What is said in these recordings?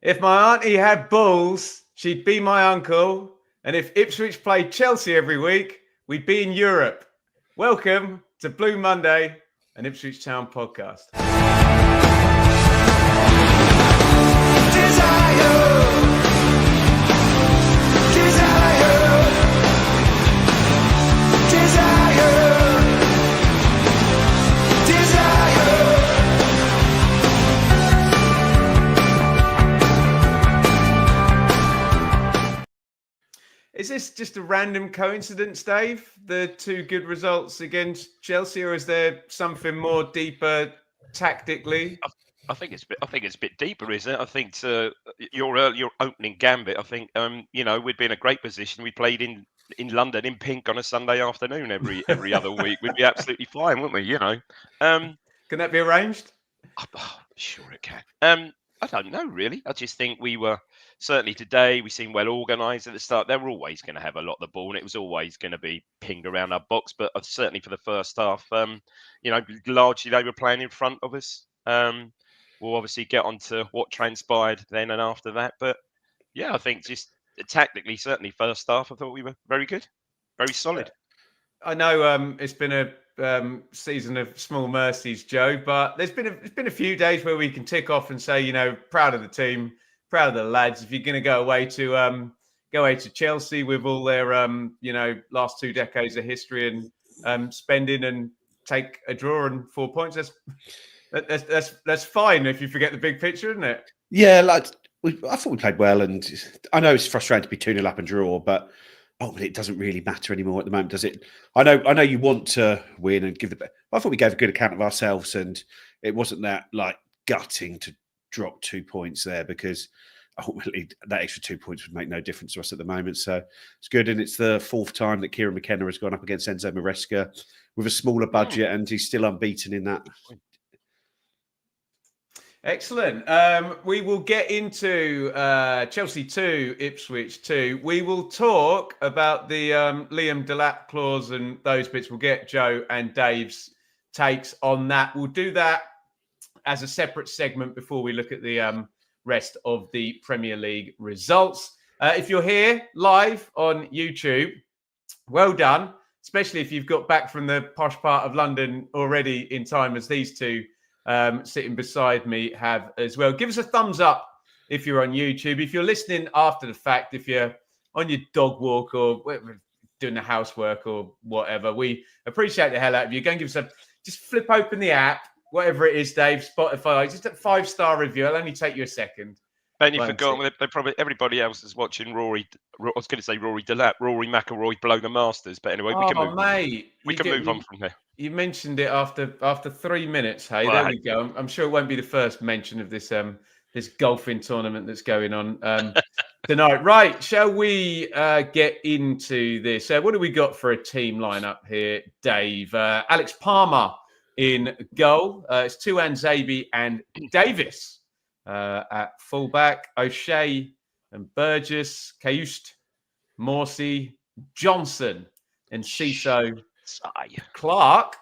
If my auntie had balls, she'd be my uncle. And if Ipswich played Chelsea every week, we'd be in Europe. Welcome to Blue Monday, an Ipswich Town podcast. Is this just a random coincidence, Dave? The two good results against Chelsea, or is there something more deeper tactically? I think it's a bit deeper, isn't it? I think your opening gambit. I think we'd be in a great position. We played in London in pink on a Sunday afternoon every other week. We'd be absolutely fine, wouldn't we? Can that be arranged? Sure it can. I don't know really. I just think we were certainly today. We seemed well organised at the start. They were always going to have a lot of the ball, and it was always going to be pinged around our box. But certainly for the first half, largely they were playing in front of us. We'll obviously get on to what transpired then and after that. But yeah, I think just tactically, certainly first half, I thought we were very good, very solid. I know it's been a season of small mercies, Joe, but there's been a few days where we can tick off and say, proud of the team, proud of the lads. If you're going to go away to Chelsea with all their last 2 decades of history and spending and take a draw and 4 points, that's fine if you forget the big picture, isn't it? Yeah, I thought we played well, and I know it's frustrating to be 2-0 up and draw, but it doesn't really matter anymore at the moment, does it? I know you want to win and give I thought we gave a good account of ourselves, and it wasn't that gutting to drop 2 points there, because ultimately that extra 2 points would make no difference to us at the moment. So it's good, and it's the 4th time that Kieran McKenna has gone up against Enzo Maresca with a smaller budget, and he's still unbeaten in that. Excellent. We will get into Chelsea 2, Ipswich 2. We will talk about the Liam Delap clause and those bits. We'll get Joe and Dave's takes on that. We'll do that as a separate segment before we look at the rest of the Premier League results. If you're here live on YouTube, well done, especially if you've got back from the posh part of London already in time, as these two sitting beside me have as well. Give us a thumbs up if you're on YouTube. If you're listening after the fact, if you're on your dog walk or doing the housework or whatever, we appreciate the hell out of you. Go and give us just flip open the app, whatever it is, Dave, Spotify, just a 5-star review. It'll only take you a second. And you forgot, they probably everybody else is watching Rory. I was going to say Rory Delap, Rory McIlroy blow the Masters, but anyway, we can move on from there. You mentioned it after 3 minutes. Hey, well, there we go. I'm sure it won't be the first mention of this this golfing tournament that's going on tonight. Right, shall we get into this? What do we got for a team lineup here, Dave? Alex Palmer in goal. It's Tuanzebe and Davis. At fullback, O'Shea and Burgess, Caust, Morsey, Johnson, and Ciso, Clark,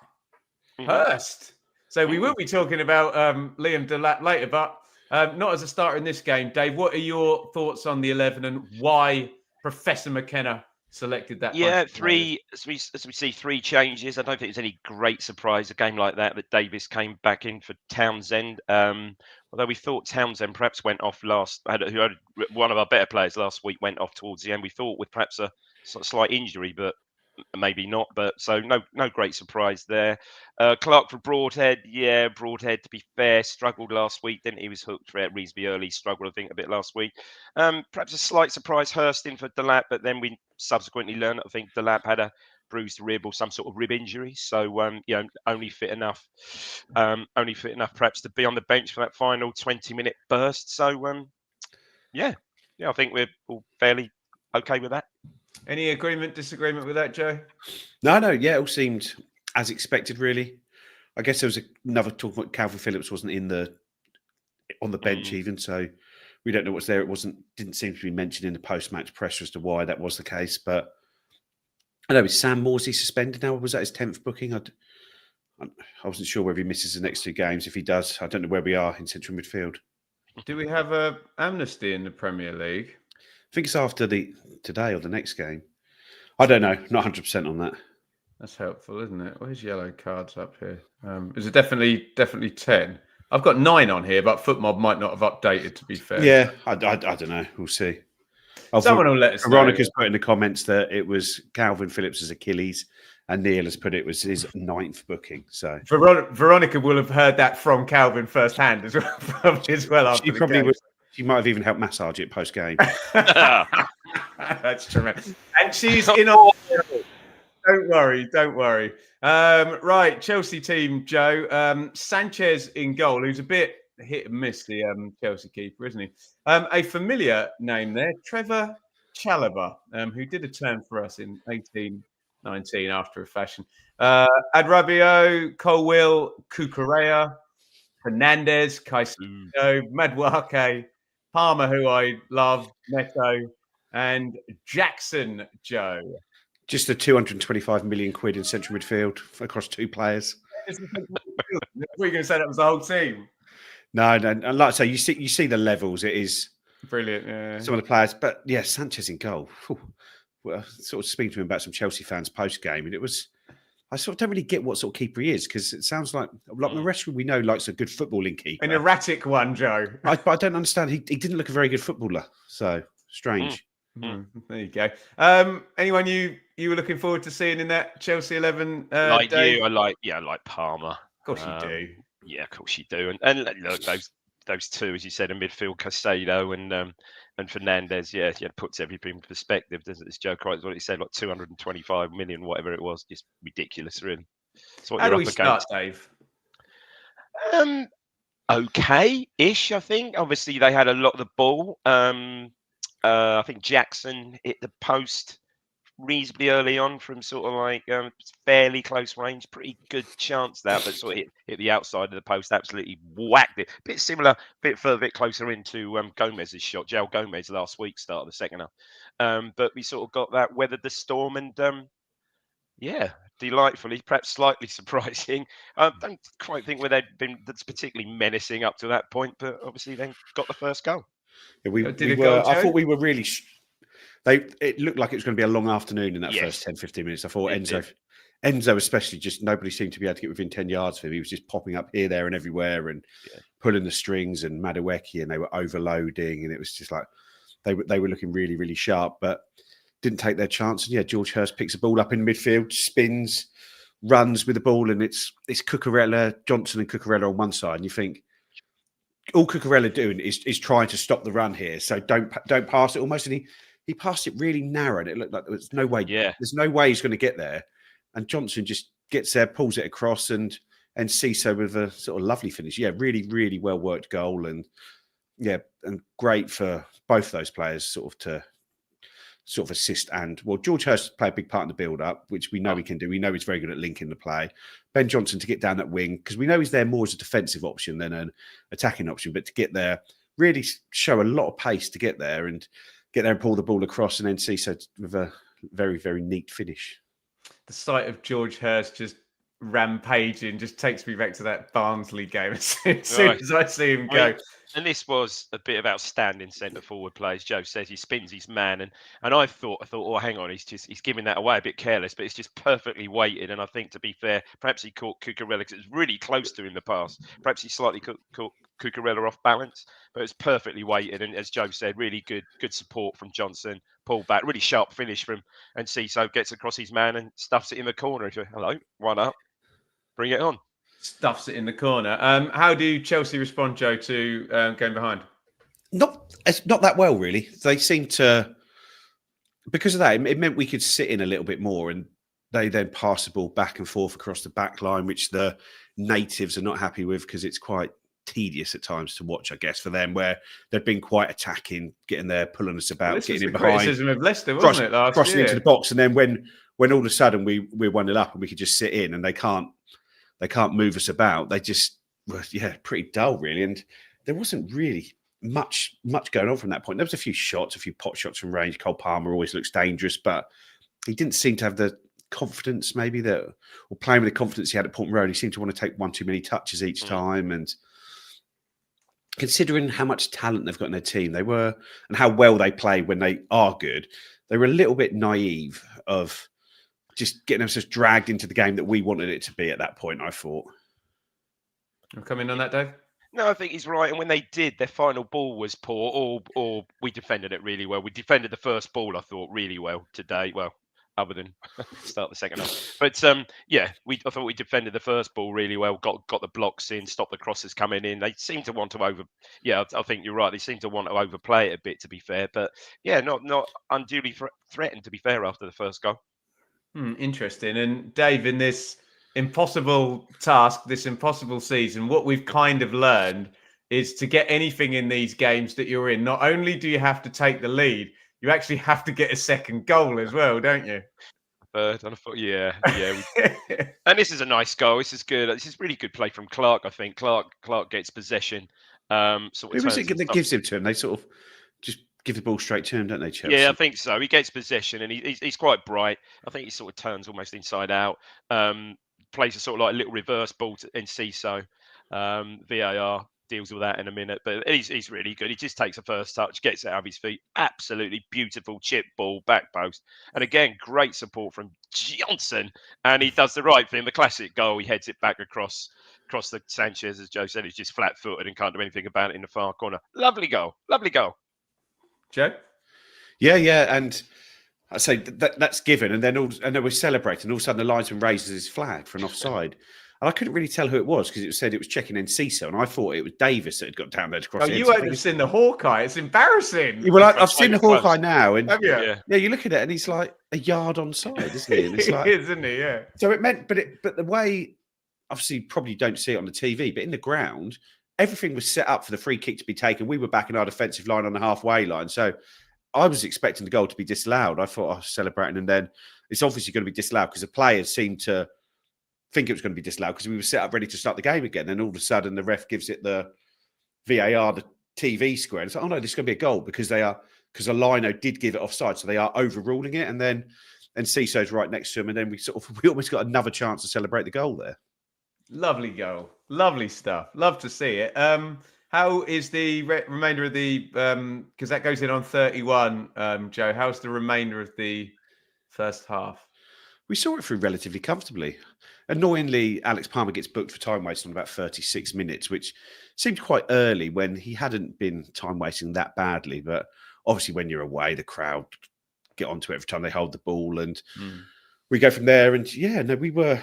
Hurst. So we will be talking about Liam Delap later, but not as a starter in this game. Dave, what are your thoughts on the 11 and why Professor McKenna selected that? Yeah, as we see 3 changes. I don't think it's any great surprise, a game like that Davis came back in for Townsend. Although we thought Townsend perhaps went off who had one of our better players last week went off towards the end. We thought with perhaps a slight injury, but maybe not. But so no great surprise there. Clark for Broadhead. Yeah, Broadhead, to be fair, struggled last week, didn't he? He was hooked for reasonably early, struggled, I think, a bit last week. Perhaps a slight surprise, Hurst in for Delap, but then we subsequently learned, I think, Delap had a bruised rib or some sort of rib injury, so only fit enough perhaps to be on the bench for that final 20-minute burst. So I think we're all fairly okay with that. Any agreement, disagreement with that, Joe? No, yeah, it all seemed as expected, really. I guess there was another talk about Calvin Phillips wasn't on the bench even, so we don't know what's there. Didn't seem to be mentioned in the post-match press as to why that was the case, but I know, is Sam Morsey suspended now? Was that his 10th booking? I wasn't sure whether he misses the next 2 games. If he does, I don't know where we are in central midfield. Do we have a amnesty in the Premier League? I think it's after today or the next game. I don't know. Not 100% on that. That's helpful, isn't it? Where's yellow cards up here? Is it definitely 10? I've got 9 on here, but FootMob might not have updated, to be fair. Yeah, I don't know. We'll see. Someone will let us know. Veronica's put in the comments that it was Calvin Phillips' Achilles, and Neil has put it was his 9th booking. So Veronica will have heard that from Calvin firsthand as well. She probably would. She might have even helped massage it post game. That's tremendous. And she's in on. Don't worry. Right, Chelsea team, Joe. Sanchez in goal, who's a bit hit and miss, the Chelsea keeper, isn't he? A familiar name there, Trevor Chalobah, who did a turn for us in 18-19 after a fashion. Adrabio, Colwill, Cucurella, Fernandez, Caicedo, Madueke, Palmer, who I love, Neto, and Jackson, Joe. Just the 225 million quid in central midfield across 2 players. Were you going to say that was the whole team? No. And like I say, you see the levels. It is brilliant. Yeah. Some of the players, but yeah, Sanchez in goal. Well, sort of speaking to him about some Chelsea fans post game, and it was. I sort of don't really get what sort of keeper he is, because it sounds like Maresca we know likes a good footballing keeper. An erratic one, Joe. But I don't understand. He didn't look a very good footballer, so strange. There you go. Anyone you were looking forward to seeing in that Chelsea 11? Like Dave? you, I like Palmer. Of course you do. Yeah, of course you do. And look, those 2, as you said, in midfield, Caicedo and Fernandez. Yeah, puts everything in perspective, doesn't it? As Joe Crichton, what he said, like 225 million, whatever it was, just ridiculous, really. How do we start, Dave? Okay-ish, I think. Obviously, they had a lot of the ball. I think Jackson hit the post reasonably early on from sort of like fairly close range. Pretty good chance that, but sort of hit the outside of the post, absolutely whacked it. Bit similar, bit closer into Gomez's shot. Joe Gomez last week, start of the second half. But we sort of got that, weathered the storm, and delightfully, perhaps slightly surprising. I don't quite think where they'd been that's particularly menacing up to that point, but obviously then got the first goal. Yeah, I thought we were really. It looked like it was going to be a long afternoon in that first 10-15 minutes. I thought Enzo especially, just nobody seemed to be able to get within 10 yards of him. He was just popping up here, there, and everywhere, and pulling the strings, and Madueke, and they were overloading, and it was just like they were looking really, really sharp, but didn't take their chance. And George Hurst picks a ball up in midfield, spins, runs with the ball, and it's Cucurella, Johnson, and Cucurella on one side, and you think all Cucurella doing is trying to stop the run here, so don't pass it almost, and he passed it really narrow, and it looked like there's no way. Yeah. There's no way he's going to get there. And Johnson just gets there, pulls it across, and Cisse with a sort of lovely finish. Yeah, really, really well worked goal, and great for both those players sort of assist. And George Hurst played a big part in the build up, which we know he can do. We know he's very good at linking the play. Ben Johnson to get down that wing, because we know he's there more as a defensive option than an attacking option, but to get there, really show a lot of pace to get there and pull the ball across, and then Cisse with a very, very neat finish. The sight of George Hurst just rampaging just takes me back to that Barnsley game as soon as I see him go. And this was a bit of outstanding centre forward play. As Joe says, he spins his man, and I thought, oh, hang on, he's giving that away a bit careless, but it's just perfectly weighted. And I think, to be fair, perhaps he caught Cucurella because it was really close to him in the pass. Perhaps he slightly caught Cucurella off balance, but it's perfectly weighted. And as Joe said, really good support from Johnson. Pull back, really sharp finish from, and Cisse gets across his man and stuffs it in the corner. Hello, 1-up, bring it on. Stuffs it in the corner. How do Chelsea respond, Joe, to going behind? Not that well, really. They seemed to, because of that, it meant we could sit in a little bit more, and they then pass the ball back and forth across the back line, which the natives are not happy with, because it's quite tedious at times to watch, I guess, for them, where they've been quite attacking, getting there, pulling us about, getting in behind. Criticism of Leicester, wasn't it, last crossing year? Into the box, and then when all of a sudden we're 1-0 up and we could just sit in, and they can't move us about. They just were, pretty dull, really. And there wasn't really much going on from that point. There was a few pot shots from range. Cole Palmer always looks dangerous, but he didn't seem to have the confidence, maybe, or playing with the confidence he had at Portman Road. He seemed to want to take one too many touches each time. And considering how much talent they've got in their team, and how well they play when they are good, they were a little bit naive of just getting themselves dragged into the game that we wanted it to be at that point, I thought. You'll come in on that, Dave? No, I think he's right. And when they did, their final ball was poor, or we defended it really well. We defended the first ball, I thought, really well today. Well, other than start the second half. But yeah, I thought we defended the first ball really well. Got the blocks in, stopped the crosses coming in. They seem to want to Yeah, I think you're right. They seem to want to overplay it a bit, to be fair. But yeah, not unduly threatened, to be fair, after the first goal. Interesting. And Dave, in this impossible task, this impossible season, what we've kind of learned is to get anything in these games that you're in, not only do you have to take the lead, you actually have to get a second goal as well, don't you? Third, and I thought, yeah. And this is a nice goal. This is good. This is really good play from Clark. I think Clark gets possession. Who is it that gives it to him? They sort of just give the ball straight to him, don't they, Chelsea? Yeah, I think so. He gets possession, and he's quite bright. I think he sort of turns almost inside out. Plays a sort of like a little reverse ball in Ciso. VAR deals with that in a minute, but he's really good. He just takes a first touch, gets it out of his feet. Absolutely beautiful chip ball, back post. And again, great support from Johnson. And he does the right thing, the classic goal. He heads it back across the Sanchez, as Joe said. He's just flat-footed and can't do anything about it in the far corner. Lovely goal. Joe? Yeah. And I say that's given. And then we're celebrating. All of a sudden, the linesman raises his flag for an offside. And I couldn't really tell who it was because it said it was checking in Ciso, and I thought it was Davis that had got down there to cross it. You haven't seen the Hawkeye. It's embarrassing. Well, I've seen the Hawkeye now, and have you? Yeah, you look at it, and he's like a yard onside, isn't he? And it's like, he is, isn't he? Yeah. So it meant, but the way, obviously, you probably don't see it on the TV, but in the ground, everything was set up for the free kick to be taken. We were back in our defensive line on the halfway line, so I was expecting the goal to be disallowed. I thought I was celebrating, and then it's obviously going to be disallowed because the players seemed to think it was going to be disallowed because we were set up ready to start the game again. And all of a sudden, the ref gives it the VAR, the TV square. And it's like, oh no, this is going to be a goal because Lino did give it offside, so they are overruling it. And Ciso's right next to him, and then we almost got another chance to celebrate the goal there. Lovely goal, lovely stuff. Love to see it. How is the remainder of the because that goes in on 31, Joe? How's the remainder of the first half? We saw it through relatively comfortably. Annoyingly, Alex Palmer gets booked for time waste on about 36 minutes, which seemed quite early when he hadn't been time wasting that badly. But obviously, when you're away, the crowd get onto it every time they hold the ball, and we go from there. And we were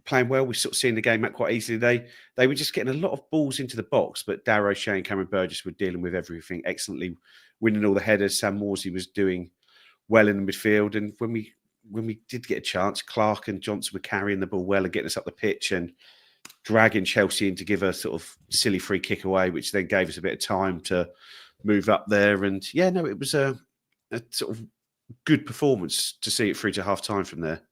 playing well. We sort of seeing the game out quite easily. They were just getting a lot of balls into the box, but Darrow, Shea, and Cameron Burgess were dealing with everything excellently, winning all the headers. Sam Morsey was doing well in the midfield, and when we did get a chance, Clark and Johnson were carrying the ball well and getting us up the pitch and dragging Chelsea in to give a sort of silly free kick away, which then gave us a bit of time to move up there. And it was a sort of good performance to see it through to half time from there.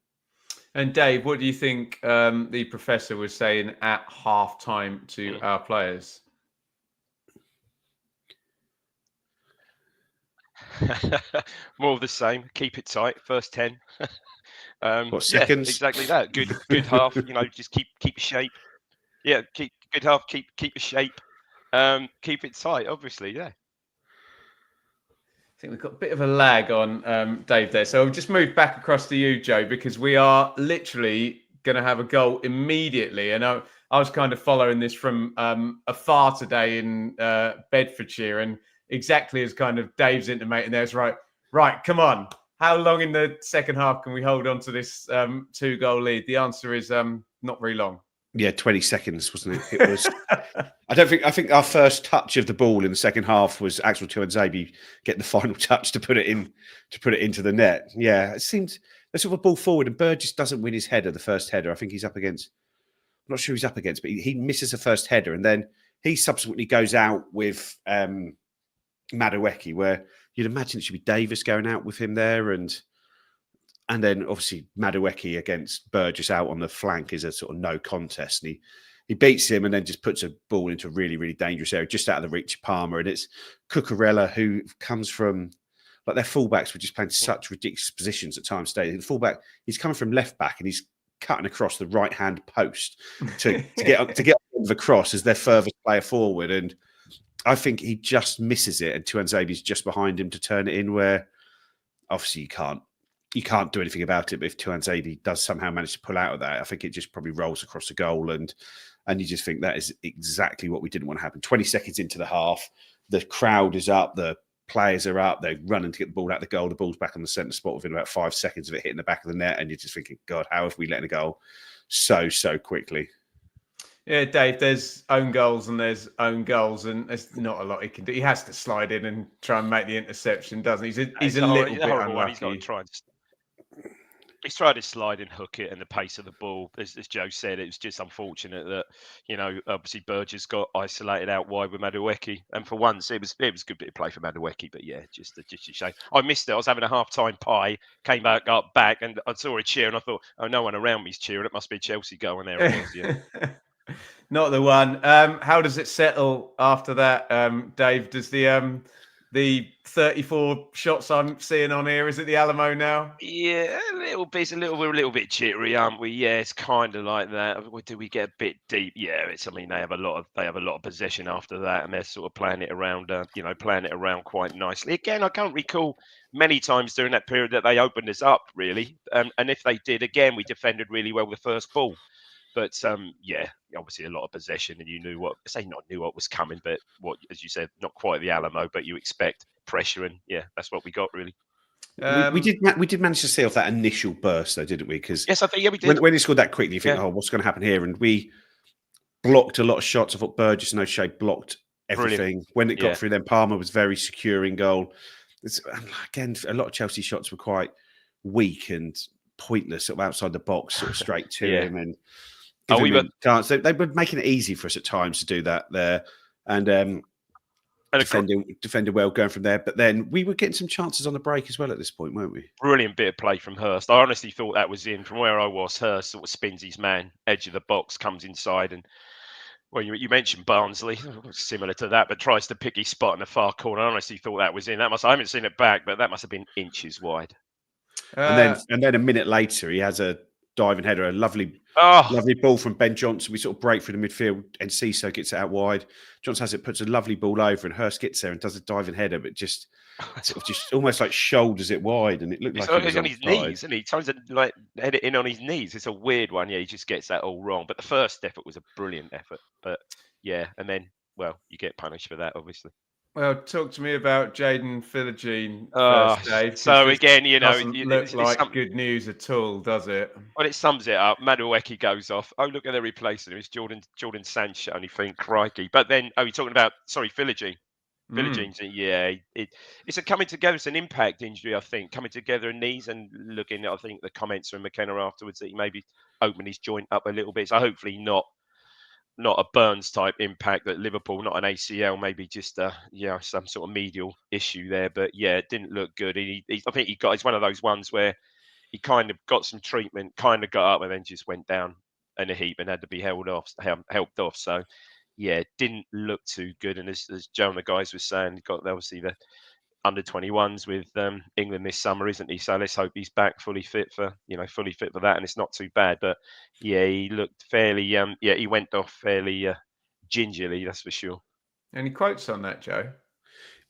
And Dave, what do you think the professor was saying at half time to our players? More of the same. Keep it tight. First 10. What, seconds? Yeah, exactly that. Good half. Just keep your shape. Yeah, keep good half. Keep your shape. Keep it tight. Obviously, yeah. I think we've got a bit of a lag on Dave there, so I'll just move back across to you, Joe, because we are literally going to have a goal immediately. And I was kind of following this from afar today in Bedfordshire, and exactly as kind of Dave's intimating there, it's right, come on. How long in the second half can we hold on to this 2-goal lead? The answer is not very long. Yeah, 20 seconds, wasn't it? It was. I think our first touch of the ball in the second half was Axel Tuanzebe getting the final touch to put it into the net. Yeah, it seemed they sort of a ball forward, and Burgess doesn't win his header, the first header. I think he's up against. I'm not sure who's up against, but he misses the first header, and then he subsequently goes out with Madueke, where you'd imagine it should be Davis going out with him there, and then obviously Madueke against Burgess out on the flank is a sort of no contest, and he beats him and then just puts a ball into a really, really dangerous area just out of the reach of Palmer. And it's Cucurella, who comes from, like, their fullbacks were just playing such ridiculous positions at times today. The fullback, he's coming from left back and he's cutting across the right hand post to get on the cross as their furthest player forward. And I think he just misses it, and Tuanzebe's just behind him to turn it in. Where obviously you can't do anything about it. But if Tuanzebe does somehow manage to pull out of that, I think it just probably rolls across the goal, and you just think that is exactly what we didn't want to happen. 20 seconds into the half, the crowd is up, the players are up, they're running to get the ball out of the goal. The ball's back on the centre spot within about 5 seconds of it hitting the back of the net, and you're just thinking, God, how have we let a goal so quickly? Yeah, Dave, there's own goals and there's own goals, and there's not a lot he can do. He has to slide in and try and make the interception, doesn't he? He's a little bit unlucky. He's got to try and he's tried to slide and hook it, and the pace of the ball, as Joe said, it was just unfortunate that, you know, obviously Burgess got isolated out wide with Madueke, and for once it was a good bit of play for Madueke, but yeah, just a shame. I missed it. I was having a half-time pie, came back, and I saw a cheer, and I thought, oh, no one around me's cheering. It must be a Chelsea goal, and there it was. Yeah. Not the one. How does it settle after that, Dave? Does the 34 shots I'm seeing on here, is it the Alamo now? Yeah, a little bit. We're a little bit jittery, aren't we? Yeah, it's kind of like that. Do we get a bit deep? Yeah, I mean, they have a lot of possession after that, and they're sort of playing it around. Playing it around quite nicely. Again, I can't recall many times during that period that they opened us up really. And if they did, again, we defended really well with the first ball. But yeah, obviously a lot of possession, and you knew what was coming, but as you said, not quite the Alamo, but you expect pressure, and yeah, that's what we got really. We did manage to see off that initial burst, though, didn't we? Because yes, I think we did. When he scored that quickly, you think, oh, what's going to happen here? And we blocked a lot of shots. I thought Burgess and O'Shea blocked everything. Brilliant. When it got through, then Palmer was very secure in goal. Again, a lot of Chelsea shots were quite weak and pointless, sort of outside the box, sort of straight to him, and chance. They were making it easy for us at times to do that there, and defending well, going from there. But then we were getting some chances on the break as well at this point, weren't we? Brilliant bit of play from Hurst. I honestly thought that was in. From where I was, Hurst sort of spins his man, edge of the box, comes inside, and well, you mentioned Barnsley, similar to that, but tries to pick his spot in the far corner. I honestly thought that was in. I haven't seen it back, but that must have been inches wide. And then a minute later, he has a diving header, a lovely ball from Ben Johnson. We sort of break through the midfield, and Cisse gets it out wide. Johnson has it, puts a lovely ball over, and Hurst gets there and does a diving header, but just almost like shoulders it wide, and it looked like he's on his knees, and he tries to like head it in on his knees. It's a weird one. Yeah, he just gets that all wrong. But the first effort was a brilliant effort. But yeah, and then you get punished for that, obviously. Well, talk to me about Jaden Philogene first, Dave. So again, doesn't look like good news at all, does it? Well, it sums it up. Madueke goes off. Oh, look at the replacement. It's Jordan Sancho. And you think, crikey. But then, you're talking about Philogene. Philogene's, it's a coming together. It's an impact injury, I think, coming together in knees, and looking at, I think, the comments from McKenna afterwards that he maybe opened his joint up a little bit. So hopefully not a Burns type impact at Liverpool, not an ACL, maybe just some sort of medial issue there. But yeah, it didn't look good. I think it's one of those ones where he kind of got some treatment, kind of got up, and then just went down in a heap and had to be helped off. So yeah, it didn't look too good. And as Joe and the guys were saying, he got obviously the under 21s with England this summer, isn't he? So let's hope he's back fully fit for that, and it's not too bad. But yeah, he looked fairly he went off fairly gingerly, that's for sure. Any quotes on that, Joe?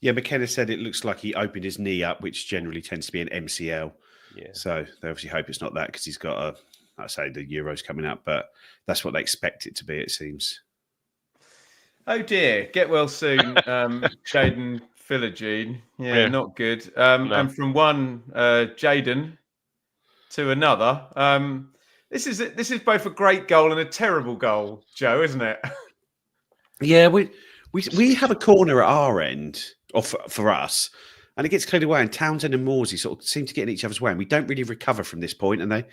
Yeah, McKenna said it looks like he opened his knee up, which generally tends to be an MCL. Yeah. So they obviously hope it's not that, because he's got the Euros coming up, but that's what they expect it to be, it seems. Oh dear, get well soon, Jaden Philogene. Yeah, not good. No. And from one Jaden to another, this is both a great goal and a terrible goal, Joe, isn't it? Yeah, we have a corner at our end, or for us, and it gets cleared away, and Townsend and Morsey sort of seem to get in each other's way, and we don't really recover from this point, and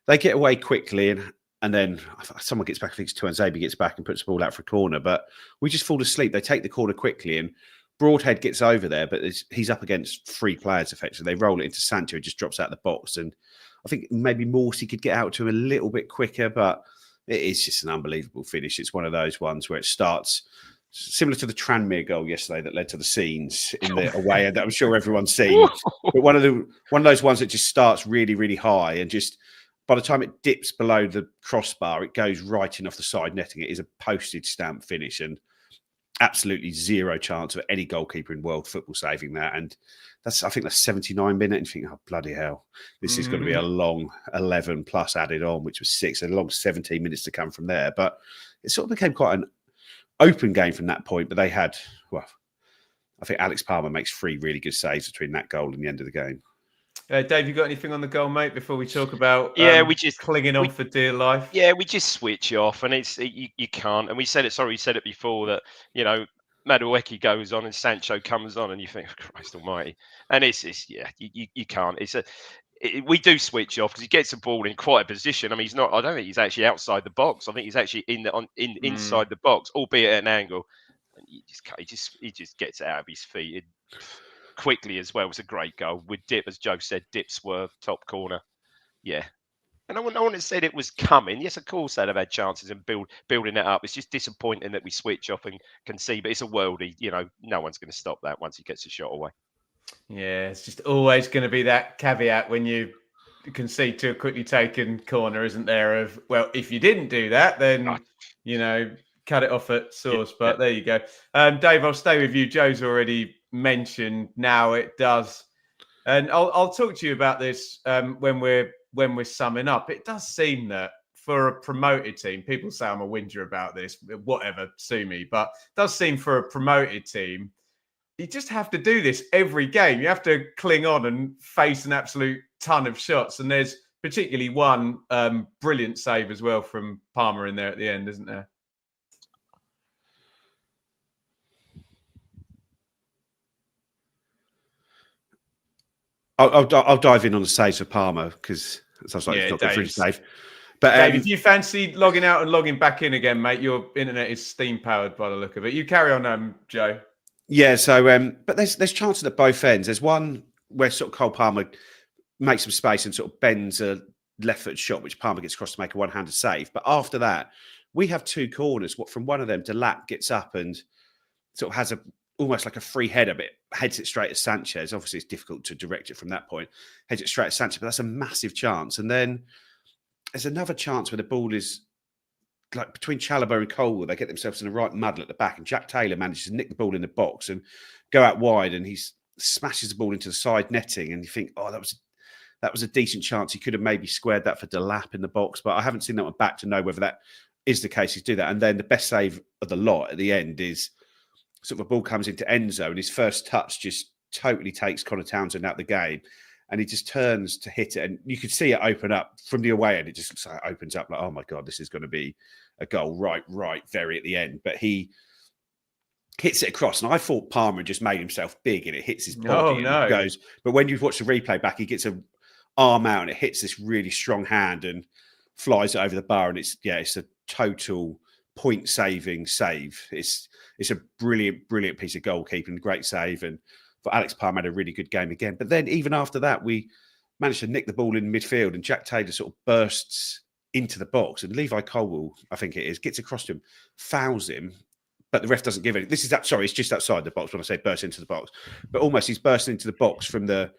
they get away quickly, and then someone gets back, I think it's Tuanzebe gets back and puts the ball out for a corner, but we just fall asleep. They take the corner quickly, and Broadhead gets over there, but he's up against 3 players effectively. They roll it into Sancho, who just drops out of the box, and I think maybe Morsey could get out to him a little bit quicker, but it is just an unbelievable finish. It's one of those ones where it starts similar to the Tranmere goal yesterday that led to the scenes in the away, and I'm sure everyone's seen. But one of those ones that just starts really, really high, and just by the time it dips below the crossbar, it goes right in off the side netting. It is a postage stamp finish, and absolutely zero chance of any goalkeeper in world football saving that. And I think that's 79 minutes. And you think, oh, bloody hell, this is going to be a long 11 plus added on, which was 6, a long 17 minutes to come from there. But it sort of became quite an open game from that point. But they had, well, I think Alex Palmer makes 3 really good saves between that goal and the end of the game. Dave, you got anything on the goal, mate, before we talk about we just clinging on for dear life? Yeah, we just switch off, and you can't. And we said it before that, Madueke goes on and Sancho comes on, and you think, oh, Christ Almighty, and you can't. We do switch off because he gets the ball in quite a position. I mean, I don't think he's actually outside the box. I think he's actually inside the box, albeit at an angle. And he just gets it out of his feet quickly as well. It was a great goal with dip, as Joe said, dip swerve, top corner. Yeah. And no one has said it was coming. Yes, of course they'd have had chances and building it up. It's just disappointing that we switch off and can see, but it's a worldie. No one's going to stop that once he gets a shot away. Yeah, it's just always going to be that caveat when you concede to a quickly taken corner, isn't there? Of, well, if you didn't do that, then, cut it off at source. But there you go. Dave, I'll stay with you. Joe's already mentioned now it does. And I'll talk to you about this when we're summing up. It does seem that for a promoted team, people say I'm a whinger about this, whatever, sue me, but it does seem for a promoted team, you just have to do this every game. You have to cling on and face an absolute ton of shots. And there's particularly one brilliant save as well from Palmer in there at the end, isn't there? I'll dive in on the saves for Palmer because it sounds like it's not good for his save. But Dave, if you fancy logging out and logging back in again, mate, your internet is steam powered by the look of it. You carry on, Joe. Yeah. So, but there's chances at both ends. There's one where sort of Cole Palmer makes some space and sort of bends a left-foot shot, which Palmer gets across to make a one-handed save. But after that, we have 2 corners. What from one of them, Delap gets up and sort of has almost like a free header, but heads it straight at Sanchez. Obviously, it's difficult to direct it from that point. Heads it straight at Sanchez, but that's a massive chance. And then there's another chance where the ball is like between Chalobah and Colwell. They get themselves in the right muddle at the back, and Jack Taylor manages to nick the ball in the box and go out wide, and he smashes the ball into the side netting. And you think, oh, that was a decent chance. He could have maybe squared that for Delap in the box, but I haven't seen that one back to know whether that is the case. He's do that, and then the best save of the lot at the end is sort of a ball comes into Enzo, and his first touch just totally takes Connor Townsend out of the game, and he just turns to hit it, and you could see it open up from the away end. It just looks like it opens up like, oh my God, this is going to be a goal right, very at the end. But he hits it across, and I thought Palmer just made himself big, and it hits his body and it goes. But when you watch the replay back, he gets an arm out, and it hits this really strong hand and flies it over the bar, and it's a total point-saving save. It's a brilliant piece of goalkeeping, great save, and for Alex Palmer had a really good game again. But then even after that, we managed to nick the ball in midfield, and Jack Taylor sort of bursts into the box, and Levi Colwell, I think it is, gets across to him, fouls him, but the ref doesn't give it. It's just outside the box when I say burst into the box, but almost he's bursting into the box from there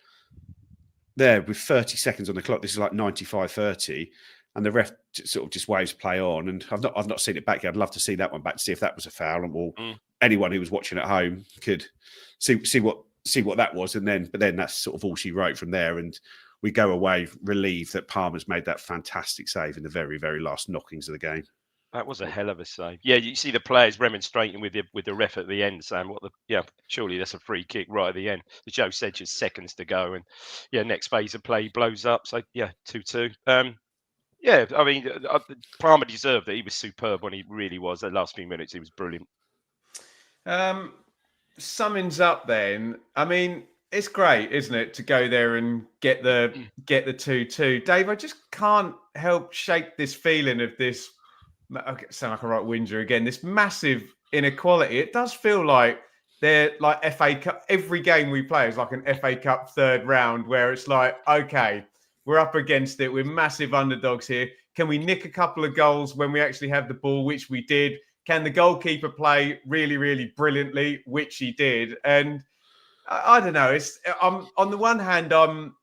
with 30 seconds on the clock. This is like 95-30. And the ref sort of just waves play on, and I've not seen it back yet. I'd love to see that one back to see if that was a foul, or anyone who was watching at home could see what that was. But then that's sort of all she wrote from there, and we go away relieved that Palmer's made that fantastic save in the very, very last knockings of the game. That was a hell of a save. Yeah, you see the players remonstrating with the ref at the end, saying, surely that's a free kick right at the end. As Joe said, just seconds to go, and next phase of play blows up. So 2-2. Yeah, I mean, Palmer deserved it. He was superb when he really was. The last few minutes, he was brilliant. Summings up then. I mean, it's great, isn't it, to go there and get the 2-2. Dave, I just can't help shake this feeling of this. I sound like a right whinger again. This massive inequality. It does feel like they're like FA Cup. Every game we play is like an FA Cup third round, where it's like, okay, we're up against it. We're massive underdogs here. Can we nick a couple of goals when we actually have the ball, which we did? Can the goalkeeper play really, really brilliantly, which he did? And I don't know. On the one hand, I'm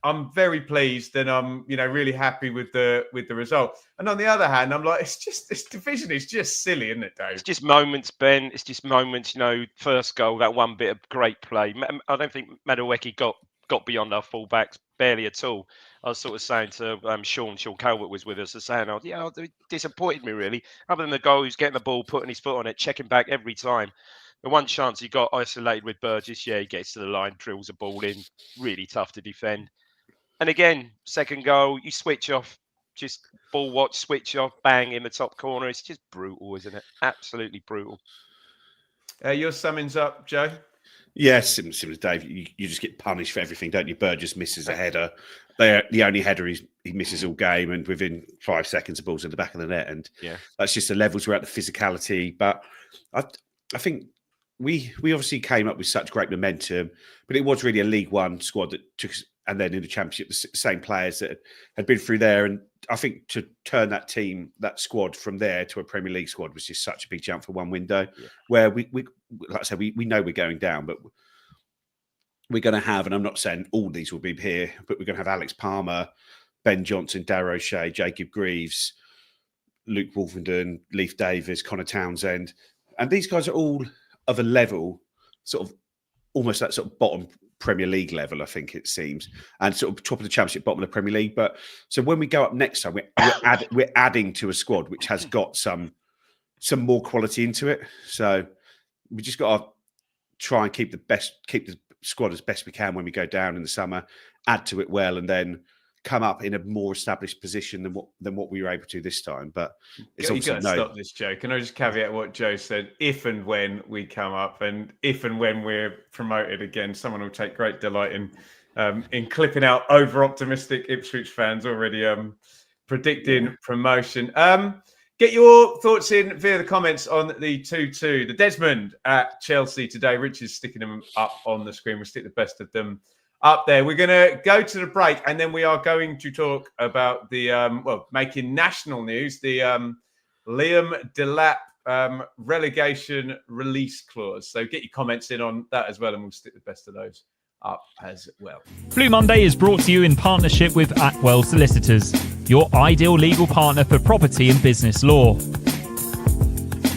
I'm very pleased, and I'm really happy with the result. And on the other hand, I'm like, it's just this division is just silly, isn't it, Dave? It's just moments, Ben. It's just moments. First goal, that one bit of great play. I don't think Madueke got beyond our fullbacks barely at all. I was sort of saying to Sean Calvert was with us, saying, it disappointed me really. Other than the goal, he's getting the ball, putting his foot on it, checking back every time. The one chance he got isolated with Burgess, he gets to the line, drills a ball in, really tough to defend. And again, second goal, you switch off, just ball watch, switch off, bang in the top corner. It's just brutal, isn't it? Absolutely brutal. Your summings up, Joe? Yes, similar to Dave. You just get punished for everything, don't you? Burgess misses a header. They're the only header he misses all game, and within 5 seconds, the ball's in the back of the net. And that's just the levels we're at, the physicality. But I think we obviously came up with such great momentum, but it was really a League One squad that took us, and then in the Championship, the same players that had been through there. And I think to turn that squad from there to a Premier League squad was just such a big jump for one window, where we like I said, we know we're going down, but we're going to have, and I'm not saying all these will be here, but we're going to have Alex Palmer, Ben Johnson, Darrow O'Shea, Jacob Greaves, Luke Wolfenden, Leif Davis, Connor Townsend. And these guys are all of a level, sort of almost that sort of bottom Premier League level, I think it seems, and sort of top of the Championship, bottom of the Premier League. But so when we go up next time, we're adding to a squad which has got some more quality into it. So we just got to try and keep the squad as best we can when we go down in the summer, add to it well, and then come up in a more established position than what we were able to this time. But it's you got to stop this, Joe. Can I just caveat what Joe said? If and when we come up, and if and when we're promoted again, someone will take great delight in clipping out over-optimistic Ipswich fans already predicting promotion. Get your thoughts in via the comments on the 2-2. The Desmond at Chelsea today. Rich is sticking them up on the screen. We'll stick the best of them up there. We're going to go to the break, and then we are going to talk about the making national news, the Liam Delap relegation release clause. So get your comments in on that as well, and we'll stick the best of those up as well. Blue Monday is brought to you in partnership with Atwell Solicitors, your ideal legal partner for property and business law.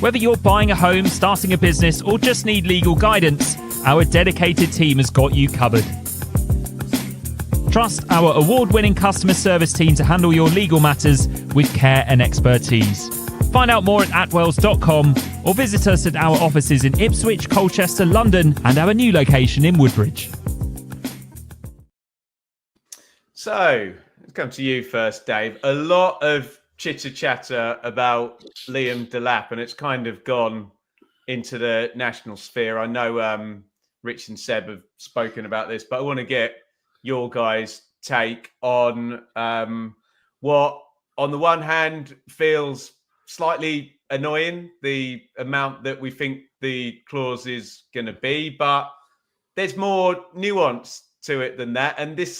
Whether you're buying a home, starting a business, or just need legal guidance, our dedicated team has got you covered. Trust our award-winning customer service team to handle your legal matters with care and expertise. Find out more at atwells.com or visit us at our offices in Ipswich, Colchester, London, and our new location in Woodbridge. So, let's come to you first, Dave. A lot of chitter-chatter about Liam Delap, and it's kind of gone into the national sphere. I know Rich and Seb have spoken about this, but I want to get your guys' take on what, on the one hand, feels slightly annoying, the amount that we think the clause is going to be, but there's more nuance to it than that. And this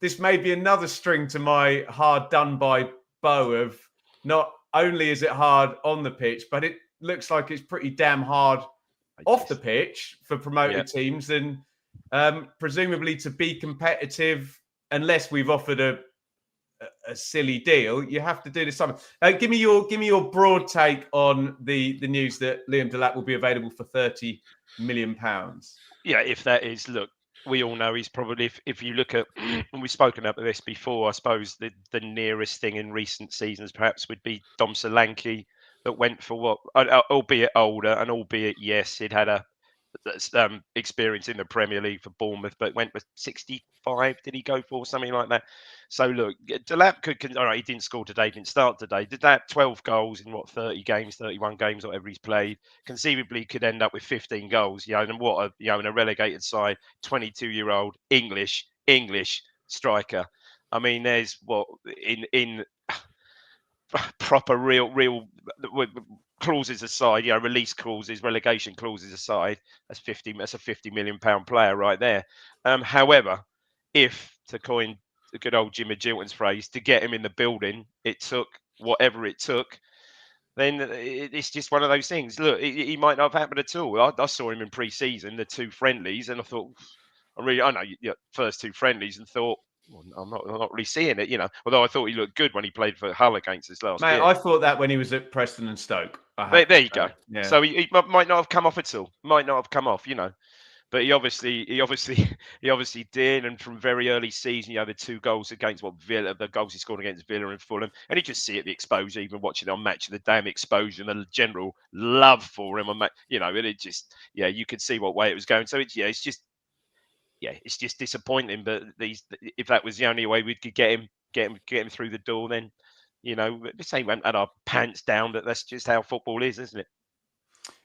this may be another string to my hard done by bow of not only is it hard on the pitch, but it looks like it's pretty damn hard off the pitch for promoted teams, and presumably to be competitive, unless we've offered a silly deal, you have to do this summer. Give me your broad take on the news that Liam Delap will be available for £30 million. Yeah, if that is, look, we all know he's probably, if you look at, and we've spoken about this before, I suppose the nearest thing in recent seasons perhaps would be Dom Solanke, that went for what, albeit older, and albeit, yes, he'd had a experience in the Premier League for Bournemouth, but went with 65, did he go for, something like that? So look, Delap could, all right, he didn't score today, didn't start today. Did that 12 goals in 30 games, 31 games, whatever he's played, conceivably could end up with 15 goals, and what in a relegated side, 22-year-old English striker. I mean, there's what in proper real clauses aside, release clauses, relegation clauses aside, that's a £50 million player right there. However, if, to coin the good old Jimmy Gilton's phrase, to get him in the building, it took whatever it took, then it's just one of those things. Look, he might not have happened at all. I saw him in pre-season, the two friendlies, and I thought, first two friendlies, and thought, well, I'm not really seeing it, Although I thought he looked good when he played for Hull against us last Mate, year. I thought that when he was at Preston and Stoke. There you go. Yeah. So he might not have come off at all. Might not have come off, But he obviously did. And from very early season, the 2 goals against Villa, the goals he scored against Villa and Fulham, and you just see it, the exposure, even watching it on Match of the Day, exposure and the general love for him, and it just, you could see what way it was going. So it's just disappointing. But if that was the only way we could get him through the door, then say we had our pants down. That's just how football is, isn't it?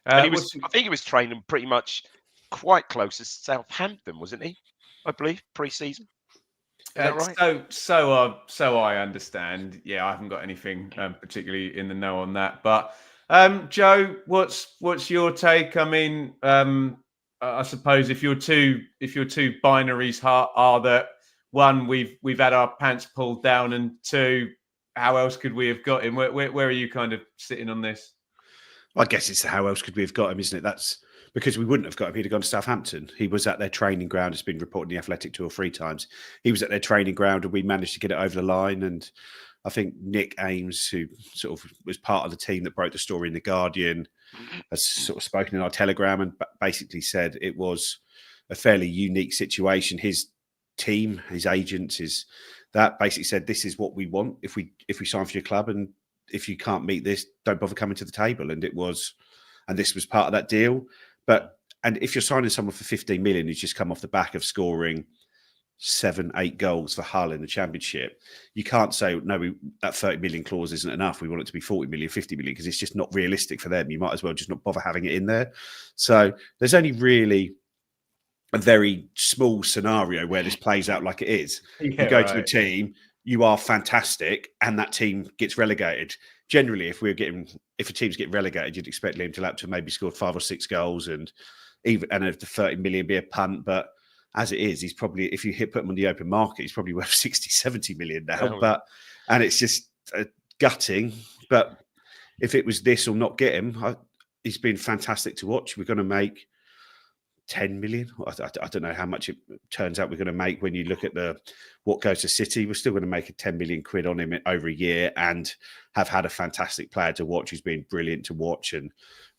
And I think he was training pretty much quite close to Southampton, wasn't he? I believe pre-season. Is that right? So I understand. Yeah, I haven't got anything particularly in the know on that. But Joe, what's your take? I mean, I suppose if your two binaries are that, one, we've had our pants pulled down, and two, how else could we have got him? Where are you kind of sitting on this? I guess it's how else could we have got him, isn't it? That's because we wouldn't have got him. He'd have gone to Southampton. He was at their training ground. It's been reported in The Athletic 2 or 3 times. He was at their training ground, and we managed to get it over the line. And I think Nick Ames, who sort of was part of the team that broke the story in The Guardian, has sort of spoken in our Telegram and basically said it was a fairly unique situation. His team, his agents, that basically said, this is what we want if we sign for your club, and if you can't meet this, don't bother coming to the table. And this was part of that deal. And if you're signing someone for 15 million who's just come off the back of scoring 7-8 goals for Hull in the Championship, you can't say, no, that 30 million clause isn't enough. We want it to be 40 million, 50 million, because it's just not realistic for them. You might as well just not bother having it in there. So there's only really a very small scenario where this plays out like it is. You go to a team, you are fantastic, and that team gets relegated. Generally, if a team's getting relegated, you'd expect Liam Delap to have maybe scored 5 or 6 goals, and if the 30 million be a punt. But as it is, he's probably, if you put him on the open market, he's probably worth 60, 70 million now. And it's just gutting. But if it was this or not get him, he's been fantastic to watch. We're going to make 10 million. I don't know how much it turns out we're going to make when you look at what goes to City. We're still going to make a 10 million quid on him over a year, and have had a fantastic player to watch who's been brilliant to watch and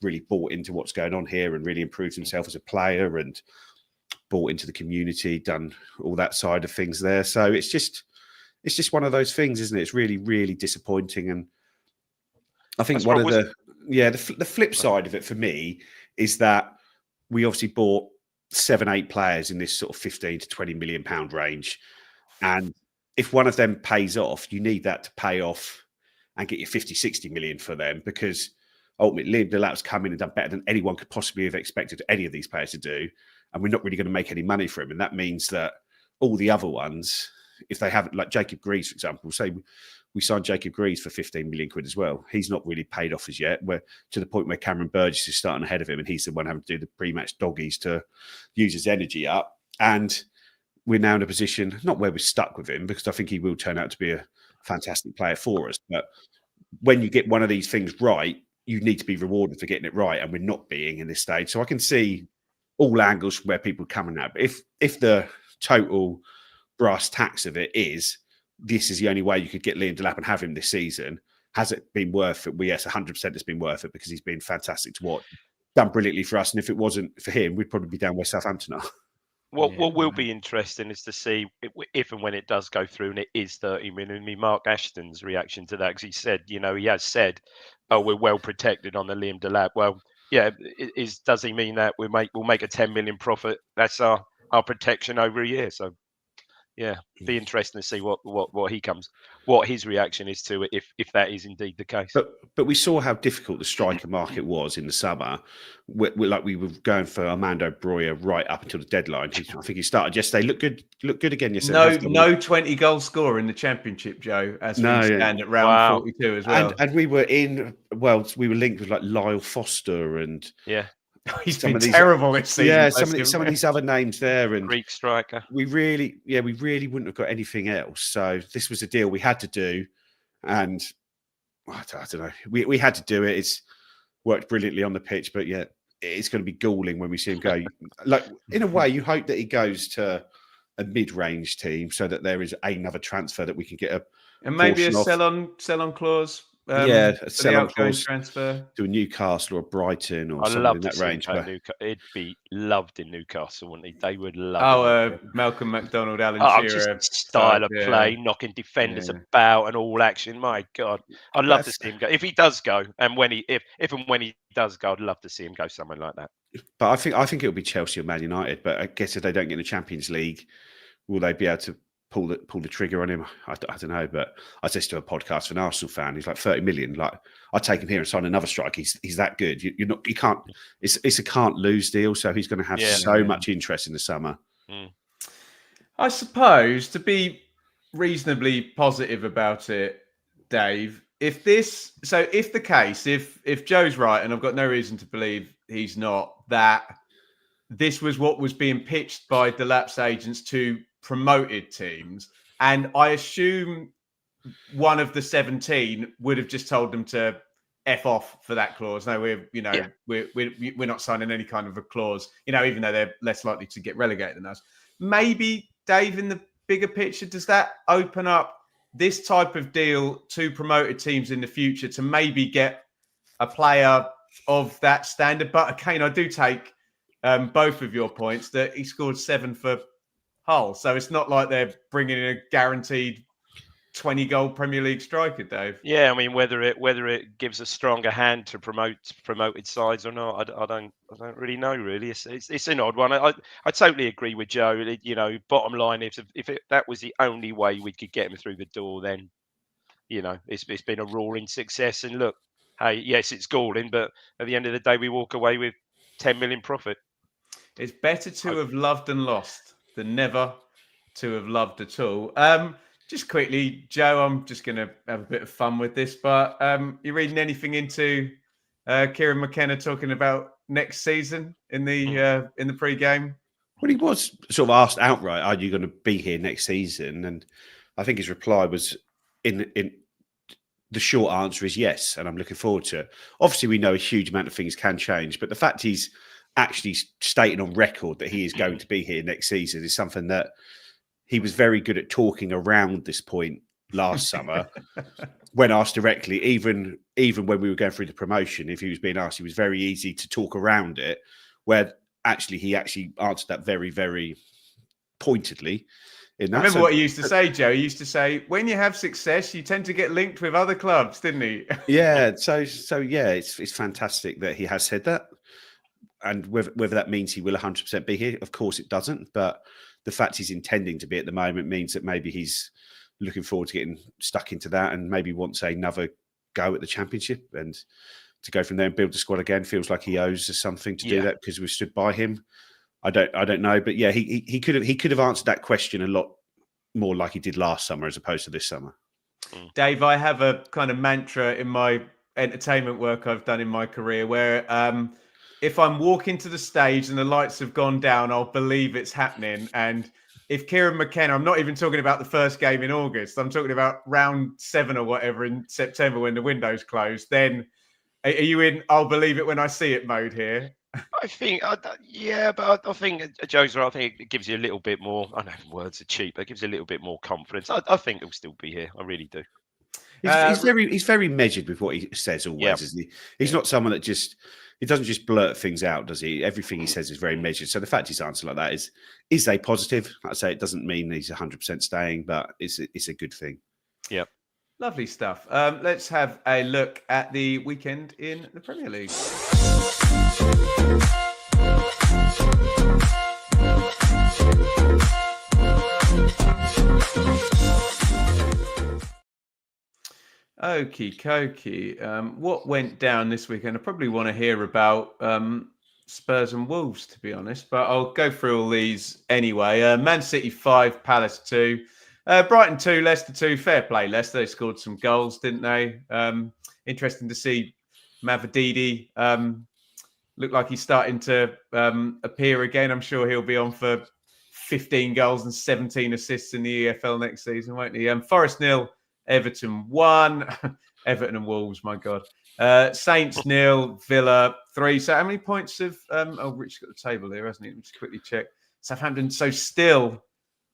really bought into what's going on here and really improved himself as a player and bought into the community, done all that side of things there. So it's just one of those things, isn't it? It's really, really disappointing. And I think the flip side of it for me is that we obviously bought 7-8 players in this sort of 15 to 20 million pound range. And if one of them pays off, you need that to pay off and get you 50, 60 million for them, because ultimately Liam Delap's come in and done better than anyone could possibly have expected any of these players to do. And we're not really going to make any money for him. And that means that all the other ones, if they haven't, like Jacob Greaves, for example, say we signed Jacob Greaves for 15 million quid as well. He's not really paid off as yet. We're to the point where Cameron Burgess is starting ahead of him, and he's the one having to do the pre-match doggies to use his energy up. And we're now in a position, not where we're stuck with him, because I think he will turn out to be a fantastic player for us. But when you get one of these things right, you need to be rewarded for getting it right, and we're not being in this stage. So I can see all angles from where people are coming at. But if the total brass tacks of it is, this is the only way you could get Liam Delap and have him this season, has it been worth it? Well, yes, 100% it's been worth it, because he's been fantastic to watch, done brilliantly for us. And if it wasn't for him, we'd probably be down where Southampton are. What will be interesting is to see if and when it does go through and it is 30 million. I mean, Mark Ashton's reaction to that, because he said, he has said, "Oh, we're well protected on the Liam Delap." Well, yeah, does he mean that we'll make a 10 million profit? That's our protection over a year. So, yeah, be interesting to see what his reaction is to it, if that is indeed the case. But we saw how difficult the striker market was in the summer. We were going for Armando Broja right up until the deadline. I think he started yesterday. Look good again yesterday. No 20-goal scorer in the Championship, Joe, as we stand at round 42 as well. And we were we were linked with like Lyle Foster and he's been terrible this season. Yeah, some of these other names there, and Greek striker. We really wouldn't have got anything else. So this was a deal we had to do, and I don't know. We had to do it. It's worked brilliantly on the pitch, but yeah, it's going to be galling when we see him go. Like, in a way, you hope that he goes to a mid-range team, so that there is another transfer that we can get and maybe a portion off. sell on clause. A For the sell-on outgoing clause transfer. to a Newcastle or Brighton or I'd something love in to that see him range. play at But Newcastle. It'd be loved in Newcastle, wouldn't he? They would love him. Malcolm McDonald, Alan Just Shearer style of type, play, knocking defenders yeah. about and all action. My God, I'd love to see him go. If he does go, and if and when he does go, I'd love to see him go somewhere like that. But I think it'll be Chelsea or Man United. But I guess if they don't get in the Champions League, will they be able to pull the trigger on him? I don't know. But I was listening to a podcast of an Arsenal fan. He's like 30 million. Like, I'd take him here and sign another striker. He's that good. You can't. It's a can't lose deal. So he's going to have so much interest in the summer. Mm. I suppose, to be reasonably positive about it, Dave, if Joe's right, and I've got no reason to believe he's not, that this was what was being pitched by Delap's agents to promoted teams, and I assume one of the 17 would have just told them to F off for that clause. No, we're not signing any kind of a clause, even though they're less likely to get relegated than us. Maybe, Dave, in the bigger picture, does that open up this type of deal to promoted teams in the future to maybe get a player of that standard? But again, I do take both of your points that he scored 7 for Hull. So it's not like they're bringing in a guaranteed 20-goal Premier League striker, Dave. Yeah, I mean, whether it gives a stronger hand to promoted sides or not, I don't really know. Really, it's an odd one. I totally agree with Joe. Bottom line, if that was the only way we could get him through the door, then it's been a roaring success. And look, hey, yes, it's galling, but at the end of the day, we walk away with 10 million profit. It's better to have loved and lost than never to have loved at all. Just quickly, Joe, I'm just going to have a bit of fun with this, but you reading anything into Kieran McKenna talking about next season in the pre-game? Well, he was sort of asked outright, "Are you going to be here next season?" And I think his reply was, "In the short answer is yes, and I'm looking forward to it." Obviously, we know a huge amount of things can change, but the fact he's actually stating on record that he is going to be here next season is something that he was very good at talking around this point last summer when asked directly. Even when we were going through the promotion, if he was being asked, he was very easy to talk around it, where he actually answered that very, very pointedly. I remember what he used to say, Joe. He used to say, when you have success, you tend to get linked with other clubs, didn't he? Yeah. So yeah, it's fantastic that he has said that. And whether that means he will 100% be here, of course it doesn't. But the fact he's intending to be at the moment means that maybe he's looking forward to getting stuck into that and maybe wants another go at the Championship, and to go from there and build the squad again. Feels like he owes us something to do that because we've stood by him. I don't know, but yeah, he could have answered that question a lot more like he did last summer as opposed to this summer. Dave, I have a kind of mantra in my entertainment work I've done in my career where if I'm walking to the stage and the lights have gone down, I'll believe it's happening. And if Kieran McKenna, I'm not even talking about the first game in August, I'm talking about round 7 or whatever in September when the window's closed, then are you in I'll believe it when I see it mode here? I think, but I think Joe's right. I think it gives you a little bit more. I know words are cheap, but it gives you a little bit more confidence. I think he'll still be here. I really do. He's very measured with what he says always, isn't he? He's not someone that he doesn't just blurt things out, does he? Everything he says is very measured. So the fact he's answered like that is a positive. Like I say, it doesn't mean he's 100% staying, but it's a good thing. Yep. Lovely stuff. Let's have a look at the weekend in the Premier League. Okie dokie. What went down this weekend? I probably want to hear about Spurs and Wolves, to be honest, but I'll go through all these anyway. Man City 5, Palace 2, Brighton 2, Leicester 2. Fair play, Leicester. They scored some goals, didn't they? Interesting to see Mavrididi look like he's starting to appear again. I'm sure he'll be on for 15 goals and 17 assists in the EFL next season, won't he? Forest 0, Everton 1. Everton and Wolves, my God. Saints 0, Villa 3. So how many points have... Rich's got the table here, hasn't he? Let me just quickly check. Southampton, so still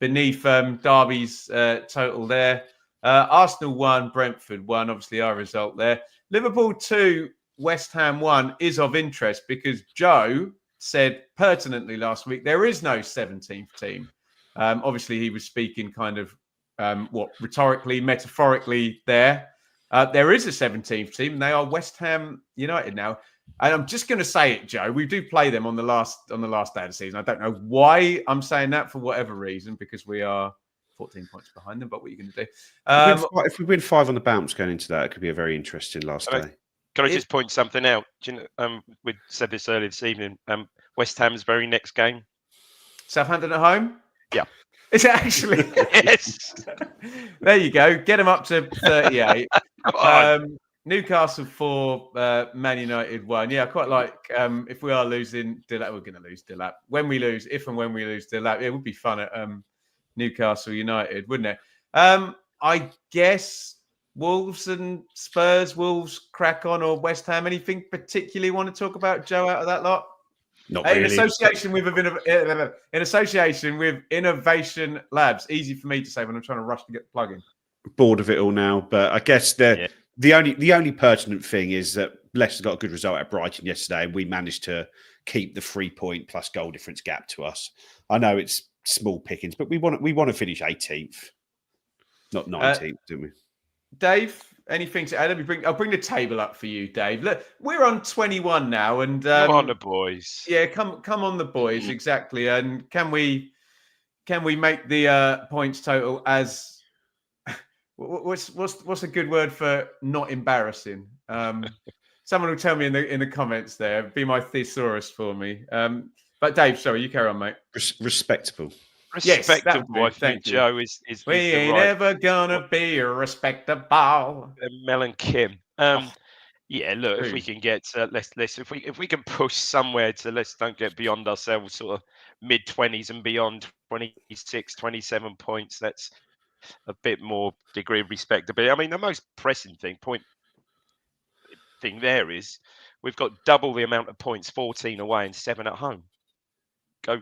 beneath Derby's total there. Arsenal 1, Brentford 1, obviously our result there. Liverpool 2, West Ham 1 is of interest because Joe said pertinently last week there is no 17th team. Obviously, he was speaking kind of rhetorically, metaphorically there. There is a 17th team, and they are West Ham United now. And I'm just going to say it, Joe. We do play them on the last day of the season. I don't know why I'm saying that for whatever reason, because we are 14 points behind them. But what are you going to do? If we win 5 on the bounce going into that, it could be a very interesting last day. Can I just point something out? Do you know, we said this earlier this evening. West Ham's very next game. Southampton at home? Yeah. Is it actually? Yes. There you go. Get them up to 38. Newcastle 4, Man United 1. Yeah, I quite like if we are losing Delap, we're going to lose Delap. If and when we lose Delap, it would be fun at Newcastle United, wouldn't it? I guess Wolves and Spurs, Wolves crack on, or West Ham. Anything particularly want to talk about, Joe, out of that lot? Not really. In association with Innovation Labs. Easy for me to say when I'm trying to rush to get the plug in. Bored of it all now, but I guess the only pertinent thing is that Leicester got a good result at Brighton yesterday, and we managed to keep the 3-point plus goal difference gap to us. I know it's small pickings, but we want to finish 18th, not 19th, don't we? Dave, anything to add? I'll bring the table up for you, Dave. Look, we're on 21 now, and come on, the boys. Yeah, come on, the boys, exactly. And can we make the points total as what's a good word for not embarrassing? Someone will tell me in the comments there. Be my thesaurus for me. But Dave, sorry, you carry on, mate. Respectable. Respectable, I think, Joe is we ain't ever gonna be respectable. Mel and Kim. Yeah, look, if we can get if we can push somewhere to let's don't get beyond ourselves, sort of mid-20s and beyond, 26, 27 points. That's a bit more degree of respectability. I mean, the most pressing thing there is we've got double the amount of points, 14 away and 7 at home. Go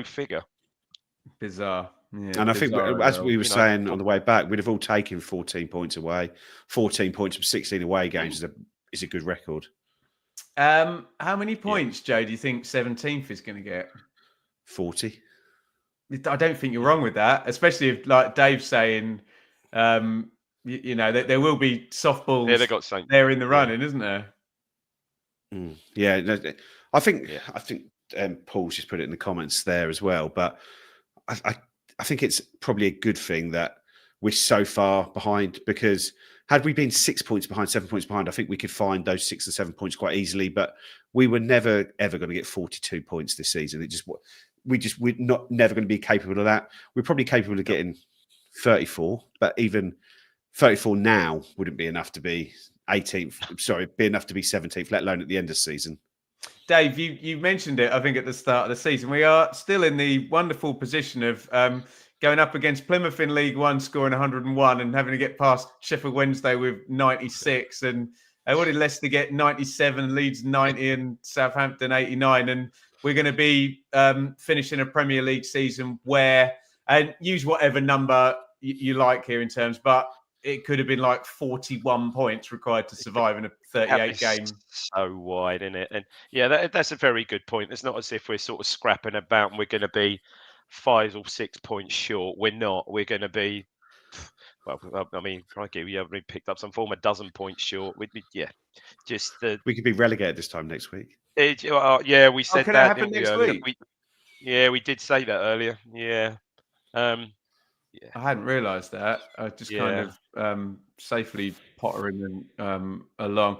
figure. Bizarre. Yeah, and I think, as we were saying on the way back, we'd have all taken 14 points away. 14 points from 16 away games is a good record. How many points, Joe, do you think 17th is going to get? 40. I don't think you're wrong with that, especially if, like Dave's saying, that there will be softballs. Yeah, they got something there in the running, isn't there? Yeah, I think Paul's just put it in the comments there as well. But I think it's probably a good thing that we're so far behind, because had we been 6 points behind, 7 points behind, I think we could find those 6 or 7 points quite easily. But we were never ever going to get 42 points this season. We're never going to be capable of that. We're probably capable of getting 34, but even 34 now wouldn't be enough to be 18th. Sorry, be enough to be 17th, let alone at the end of the season. Dave, you mentioned it, I think, at the start of the season. We are still in the wonderful position of going up against Plymouth in League One, scoring 101 and having to get past Sheffield Wednesday with 96. And what did Leicester get? 97, Leeds 90 and Southampton 89. And we're going to be finishing a Premier League season where, and use whatever number you like here in terms, but it could have been like 41 points required to survive in a 38 game. So wide, isn't it? And yeah, that's a very good point. It's not as if we're sort of scrapping about and we're going to be 5 or 6 points short. We're not. We're going to be, well, I mean, crikey, we haven't picked up some form a dozen points short. We could be relegated this time next week. Yeah, we said that that happen next week. We did say that earlier. Yeah. I hadn't realised that. I just kind of safely pottering along.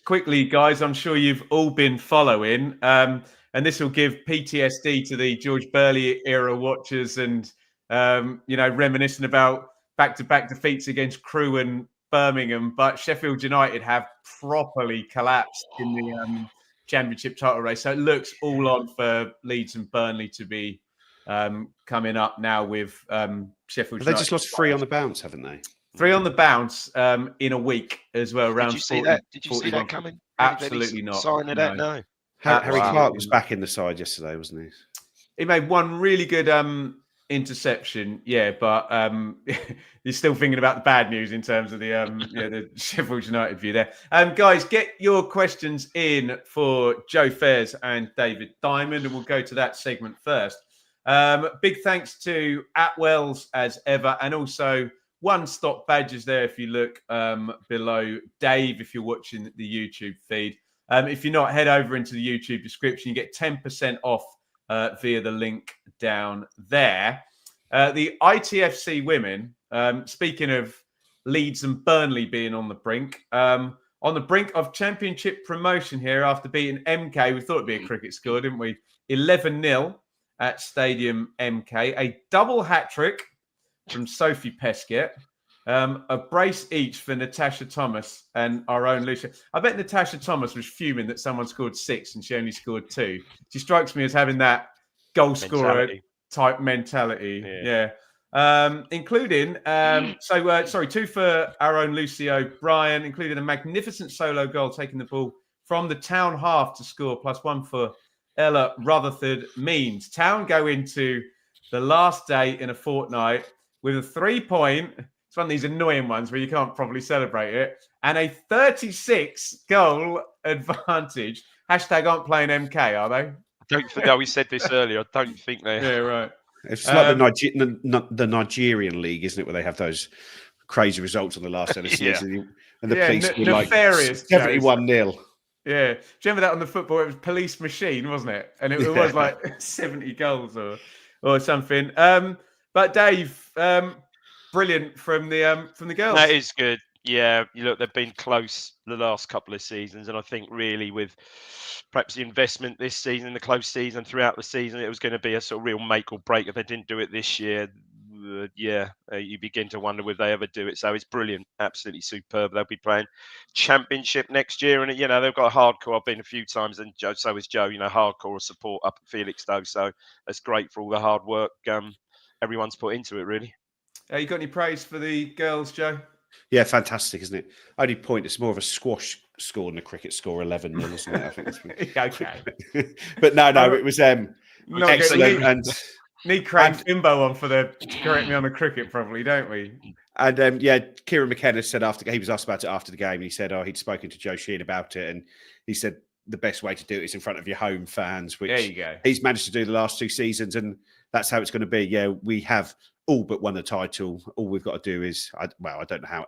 Quickly, guys, I'm sure you've all been following, and this will give PTSD to the George Burley era watchers, and reminiscing about back-to-back defeats against Crewe and Birmingham. But Sheffield United have properly collapsed in the Championship title race, so it looks all on for Leeds and Burnley to be coming up now with Sheffield United. They just lost 3 on the bounce, haven't they? 3 on the bounce in a week as well. Did you see that? Did you see that coming? Absolutely not. Sign of that? No. Harry Clark was back in the side yesterday, wasn't he? He made one really good interception, yeah, but you're still thinking about the bad news in terms of the the Sheffield United view there. Guys, get your questions in for Joe Fairs and David Diamond, and we'll go to that segment first. Big thanks to Atwells as ever, and also One Stop Badges there if you look below Dave, if you're watching the YouTube feed. If you're not, head over into the YouTube description. You get 10% off via the link down there. The ITFC Women, speaking of Leeds and Burnley being on the brink of championship promotion here after beating MK. We thought it'd be a cricket score, didn't we? 11-0 at Stadium MK. A double hat-trick from Sophie Pesquet. A brace each for Natasha Thomas and our own Lucia. I bet Natasha Thomas was fuming that someone scored 6 and she only scored 2. She strikes me as having that goal scorer type mentality. Yeah. Including 2 for our own Lucy O'Brien, including a magnificent solo goal taking the ball from the Town half to score, +1 for Ella Rutherford. Means Town go into the last day in a fortnight with a 3-point. It's one of these annoying ones where you can't probably celebrate it. And a 36-goal advantage. Hashtag aren't playing MK, are they? I don't think. No, we said this earlier. I don't think they. Yeah, right. It's like the Nigerian league, isn't it, where they have those crazy results on the last end of the season, and the police were like nefarious 71-0. Yeah, do you remember that on the football? It was Police Machine, wasn't it? And it was like 70 goals or something. But Dave. Brilliant from the girls. That is good. Yeah, look, they've been close the last couple of seasons, and I think really with perhaps the investment this season, the close season throughout the season, it was going to be a sort of real make or break. If they didn't do it this year, you begin to wonder if they ever do it. So it's brilliant, absolutely superb. They'll be playing Championship next year, and they've got a hardcore. I've been a few times, and so is Joe. Hardcore support up at Felixstowe. So that's great for all the hard work everyone's put into it, really. You got any praise for the girls, Joe? Yeah, fantastic, isn't it? Only point, it's more of a squash score than a cricket score, 11-0, isn't it? I think it's okay. But no, it was excellent. And need Craig Bimbo on to correct me on the cricket, probably, don't we? And Kieran McKenna said he was asked about it after the game, and he said, he'd spoken to Joe Sheehan about it, and he said the best way to do it is in front of your home fans, which there you go. He's managed to do the last 2 seasons, and that's how it's going to be. Yeah, we have all but won the title. All we've got to do is, I don't know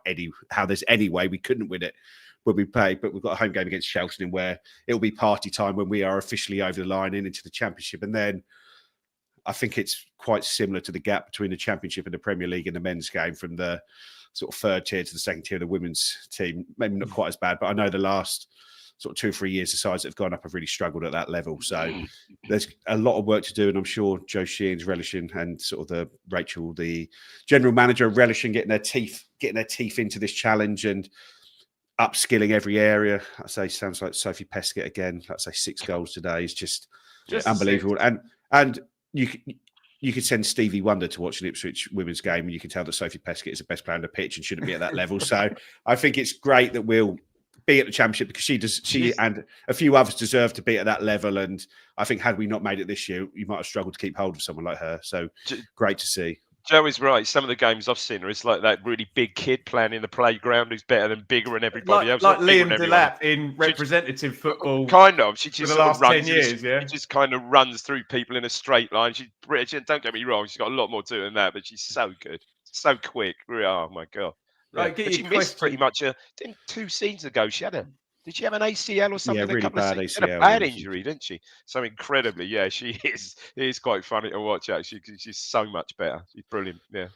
how there's any way we couldn't win it when we play, but we've got a home game against Cheltenham where it'll be party time when we are officially over the line and into the Championship. And then I think it's quite similar to the gap between the Championship and the Premier League in the men's game, from the sort of 3rd tier to the 2nd tier of the women's team. Maybe not quite as bad, but I know the last sort of 2 or 3 years, the sides that have gone up have really struggled at that level. So there's a lot of work to do, and I'm sure Joe Sheehan's relishing, and sort of Rachel, the general manager, relishing getting their teeth into this challenge and upskilling every area. I say, sounds like Sophie Pesquet again. I'd say 6 goals today is just unbelievable. And you could send Stevie Wonder to watch an Ipswich women's game, and you can tell that Sophie Pesquet is the best player on the pitch and shouldn't be at that level. So I think it's great that we'll be at the Championship, because she and a few others deserve to be at that level. And I think had we not made it this year, you might have struggled to keep hold of someone like her. So great to see. Joe is right. Some of the games I've seen it's like that really big kid playing in the playground who's better than bigger than everybody else. Like Liam Delap in representative football. Kind of. She just for the last 10 years, She just kind of runs through people in a straight line. She's British. Don't get me wrong. She's got a lot more to it than that, but she's so good. So quick. Oh, my God. Right, she missed pretty much 2 seasons ago. Did she have an ACL or something? Yeah, really bad ACL. She had a bad injury, didn't she? So incredibly, she is. It is quite funny to watch, actually, because she's so much better. She's brilliant. Yeah.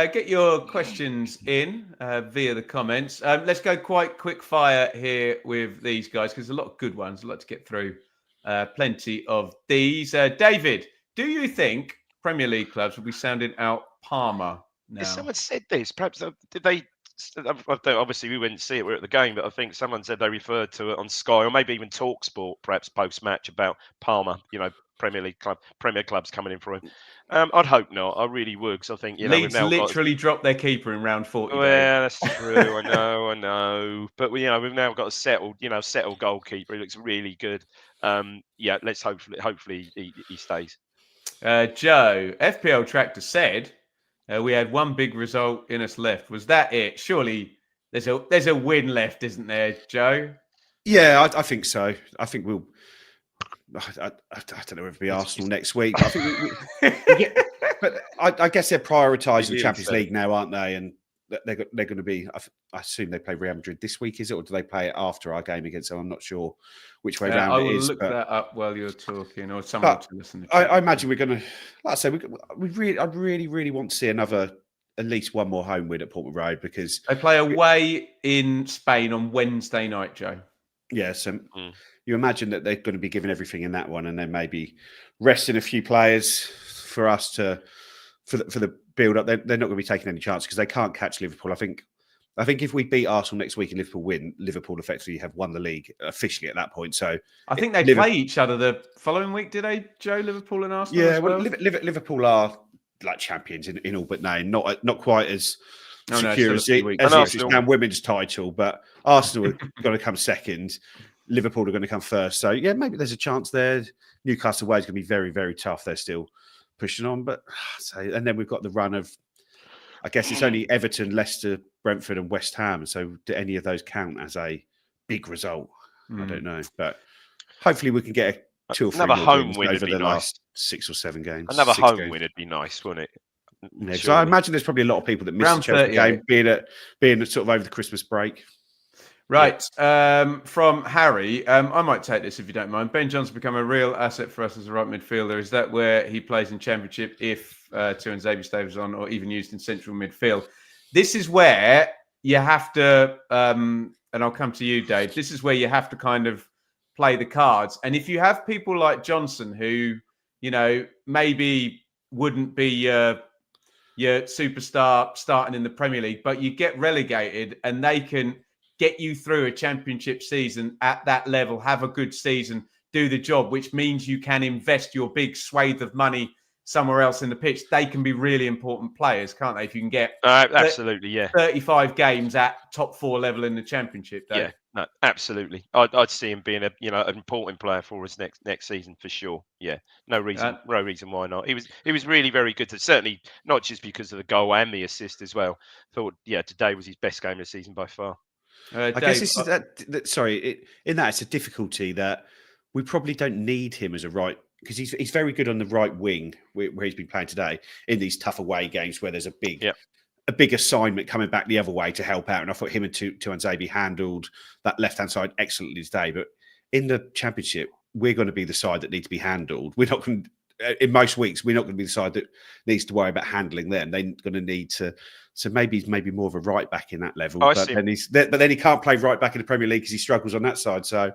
Get your questions in via the comments. Let's go quite quick fire here with these guys, because there's a lot of good ones. I'd like to get through plenty of these. David, do you think Premier League clubs will be sounding out Parma now? Someone said this. Perhaps did they? Obviously, we wouldn't see it. We're at the game, but I think someone said they referred to it on Sky, or maybe even TalkSport, perhaps post-match, about Parma. Premier clubs coming in for him. I'd hope not. I really would, because I think Leeds literally dropped their keeper in round 40. Well, that's true. I know. But we've now got a settled goalkeeper. He looks really good. Let's hopefully he stays. Joe, FPL Tractor said we had one big result in us left. Was that it? Surely there's a win left, isn't there, Joe? Yeah, I think so. I think we'll. I don't know if it'll be Arsenal next week, but I think we get. But I guess they're prioritising the Champions League now, aren't they? And they're going to be. I assume they play Real Madrid this week, is it, or do they play it after our game against them? I'm not sure which way round I it will is. look that up while you're talking, or someone to listen. I imagine we're going to. Like I say, I'd really want to see at least one more home win at Portman Road, because they play away in Spain on Wednesday night, Joe. Yeah, so you imagine that they're going to be giving everything in that one, and then maybe resting a few players for us for the build up. They're not going to be taking any chance because they can't catch Liverpool. I think if we beat Arsenal next week and Liverpool win, Liverpool effectively have won the league officially at that point. So I think they play each other the following week. Did they, Joe? Liverpool and Arsenal? Yeah, as well? Liverpool are like champions in all but name. Not quite as secure as the Ipswich Town women's title, but Arsenal are going to come second. Liverpool are going to come first. So yeah, maybe there's a chance there. Newcastle away is going to be very, very tough. They're still pushing on, but and then we've got the run of. I guess it's only Everton, Leicester, Brentford, and West Ham. So do any of those count as a big result? I don't know, but hopefully we can get a 2 or 3 another home win over the last 6 or 7 games. Another home win would be nice, wouldn't it? Yeah, so I imagine there's probably a lot of people that missed the Chelsea game, being sort of over the Christmas break. Right. From Harry, I might take this if you don't mind. Ben Johnson become a real asset for us as a right midfielder. Is that where he plays in Championship if Tuanzebe stays on, or even used in central midfield? This is where you have to, and I'll come to you, Dave. This is where you have to kind of play the cards. And if you have people like Johnson who, maybe wouldn't be your superstar starting in the Premier League, but you get relegated and they can get you through a championship season at that level, have a good season, do the job, which means you can invest your big swathe of money somewhere else in the pitch. They can be really important players, can't they? If you can get absolutely, 35 games at top 4 level in the championship. Dave. Yeah, no, absolutely. I'd see him being an important player for us next season for sure. Yeah, no reason why not. He was really very good. Certainly not just because of the goal and the assist as well. Thought today was his best game of the season by far. I guess this is it's a difficulty that we probably don't need him as a right, because he's very good on the right wing where he's been playing today in these tough away games where there's a big assignment coming back the other way to help out. And I thought him and Tuanzebe handled that left-hand side excellently today. But in the Championship, we're going to be the side that needs to be handled. We're not going to, in most weeks, we're not going to be the side that needs to worry about handling them. They're going to need to. So maybe he's more of a right back in that level. But then he can't play right back in the Premier League because he struggles on that side. So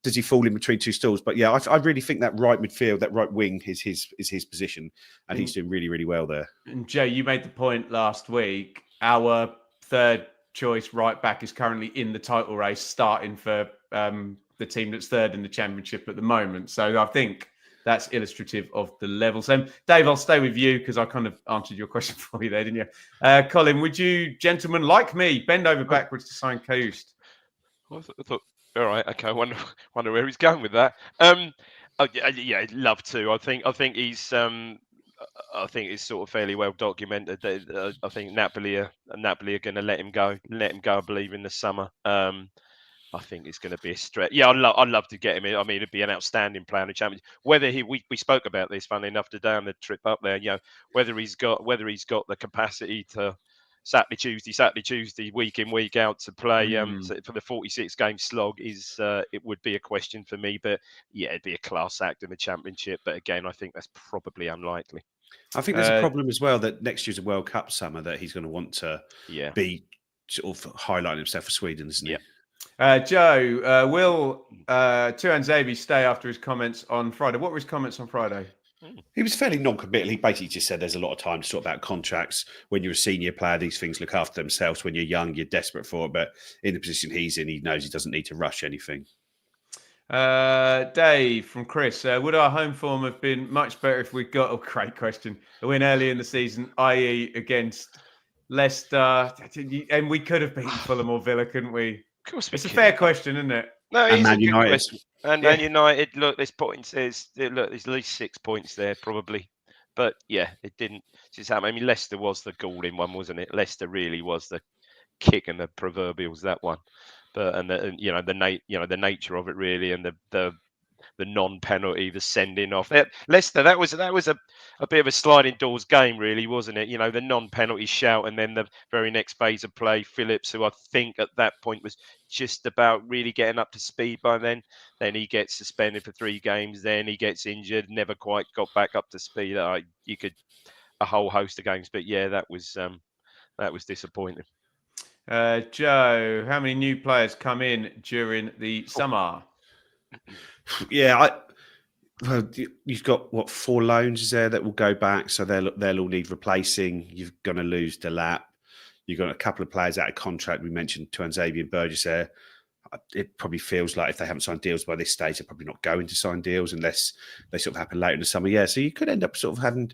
does he fall in between two stools? But yeah, I really think that right midfield, that right wing is his position, and he's doing really, really well there. And Joe, you made the point last week. Our third choice right back is currently in the title race, starting for the team that's third in the Championship at the moment. So I think that's illustrative of the levels. Dave, I'll stay with you because I kind of answered your question for you there, didn't you? Colin, would you gentlemen like me bend over backwards to sign Coast? I thought, all right, okay. I wonder where he's going with that. I'd love to. I think he's. I think it's sort of fairly well documented that I think Napoli are going to let him go. I believe in the summer. I think it's going to be a stretch. Yeah, I'd love to get him in. I mean, it'd be an outstanding player in the Championship. Whether we spoke about this, funnily enough, today on the trip up there. Whether he's got the capacity to Saturday, Tuesday, week in, week out to play for the 46 game slog is it would be a question for me. But yeah, it'd be a class act in the Championship. But again, I think that's probably unlikely. I think there's a problem as well that next year's a World Cup summer that he's going to want to be sort of highlighting himself for Sweden, isn't he? Joe, will Tuanzebe stay after his comments on Friday? What were his comments on Friday? He was fairly non-committal. He basically just said there's a lot of time to sort about contracts. When you're a senior player, these things look after themselves. When you're young, you're desperate for it. But in the position he's in, he knows he doesn't need to rush anything. Dave from Chris, would our home form have been much better if we got a great question, a win early in the season, i.e. against Leicester? And we could have beaten Fulham or Villa, couldn't we? Of course it's a fair question, isn't it? No, and Man United. Man United, look, there's points. There's at least 6 points there, probably. But yeah, it didn't just happen. I mean, Leicester was the galling one, wasn't it? Leicester really was the kick and the proverbials, that one. But the nature of it really, and the non-penalty, the sending off. Leicester, that was a bit of a sliding doors game, really, wasn't it? The non-penalty shout, and then the very next phase of play, Phillips, who I think at that point was just about really getting up to speed by then. Then he gets suspended for 3 games. Then he gets injured, never quite got back up to speed. You could a whole host of games, but yeah, that was disappointing. Joe, how many new players come in during the summer? Yeah, you've got 4 loans is there that will go back, so they'll all need replacing. You're going to lose Delap. You've got a couple of players out of contract. We mentioned Tuanzebe and Burgess there. It probably feels like if they haven't signed deals by this stage, they're probably not going to sign deals unless they sort of happen later in the summer. Yeah, so you could end up sort of having.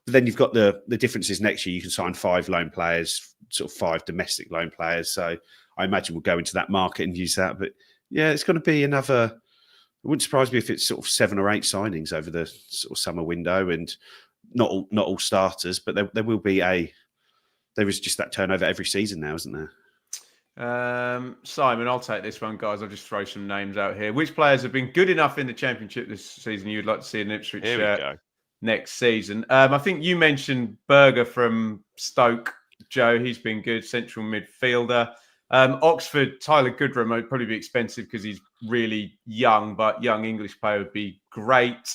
But then you've got the differences next year. You can sign 5 loan players, sort of 5 domestic loan players. So I imagine we'll go into that market and use that. But yeah, it's going to be another. It wouldn't surprise me if it's sort of 7 or 8 signings over the sort of summer window, and not all starters, but there will be there is just that turnover every season now, isn't there? Simon, I'll take this one, guys. I'll just throw some names out here. Which players have been good enough in the Championship this season you'd like to see in Ipswich next season? I think you mentioned Berger from Stoke, Joe. He's been good, central midfielder. Oxford, Tyler Goodrum would probably be expensive because he's really young, but young English player would be great.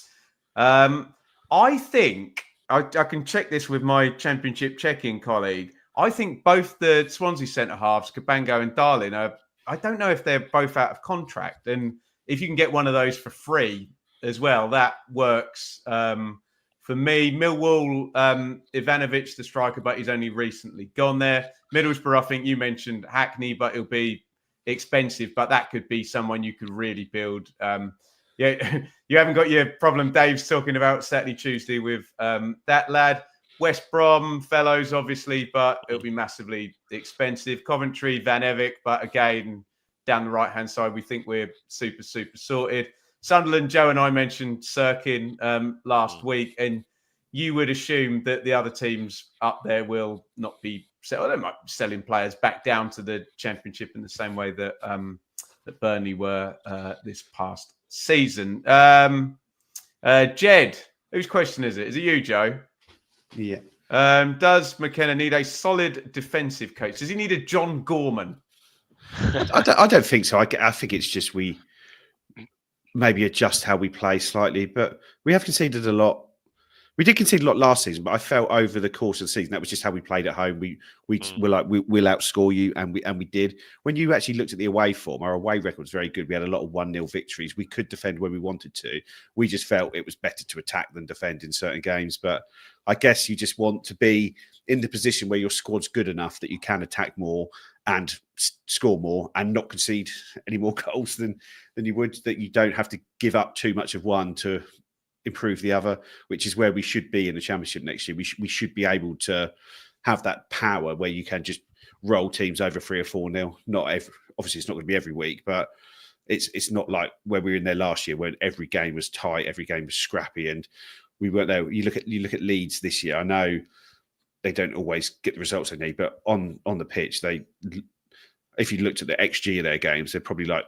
I think I can check this with my Championship check-in colleague. I think both the Swansea centre-halves, Cabango and Darling, I don't know if they're both out of contract. And if you can get one of those for free as well, that works for me. Millwall, Ivanovic, the striker, but he's only recently gone there. Middlesbrough, I think you mentioned Hackney, but it'll be expensive. But that could be someone you could really build. Yeah, you haven't got your problem Dave's talking about Saturday, Tuesday with that lad. West Brom, Fellows, obviously, but it'll be massively expensive. Coventry, Van Evik, but again, down the right-hand side, we think we're super, super sorted. Sunderland, Joe and I mentioned Sirkin last week, and you would assume that the other teams up there will not be they might be selling players back down to the Championship in the same way that that Burnley were this past season. Jed, whose question is it? Is it you, Joe? Yeah. Does McKenna need a solid defensive coach? Does he need a John Gorman? I don't think so. I think it's just we maybe adjust how we play slightly, but we have conceded a lot. We did concede a lot last season, but I felt over the course of the season that was just how we played at home. We were like we'll outscore you, and we did. When you actually looked at the away form, our away record was very good. We had a lot of 1-0 victories. We could defend when we wanted to. We just felt it was better to attack than defend in certain games. But I guess you just want to be in the position where your squad's good enough that you can attack more and score more and not concede any more goals than you would. That you don't have to give up too much of one to improve the other, which is where we should be in the Championship next year. We should be able to have that power where you can just roll teams over 3 or 4-0. Obviously, it's not going to be every week, but it's not like where we were in there last year, when every game was tight, every game was scrappy, and we weren't there. You look at Leeds this year. I know they don't always get the results they need, but on the pitch, if you looked at the XG of their games, they're probably like.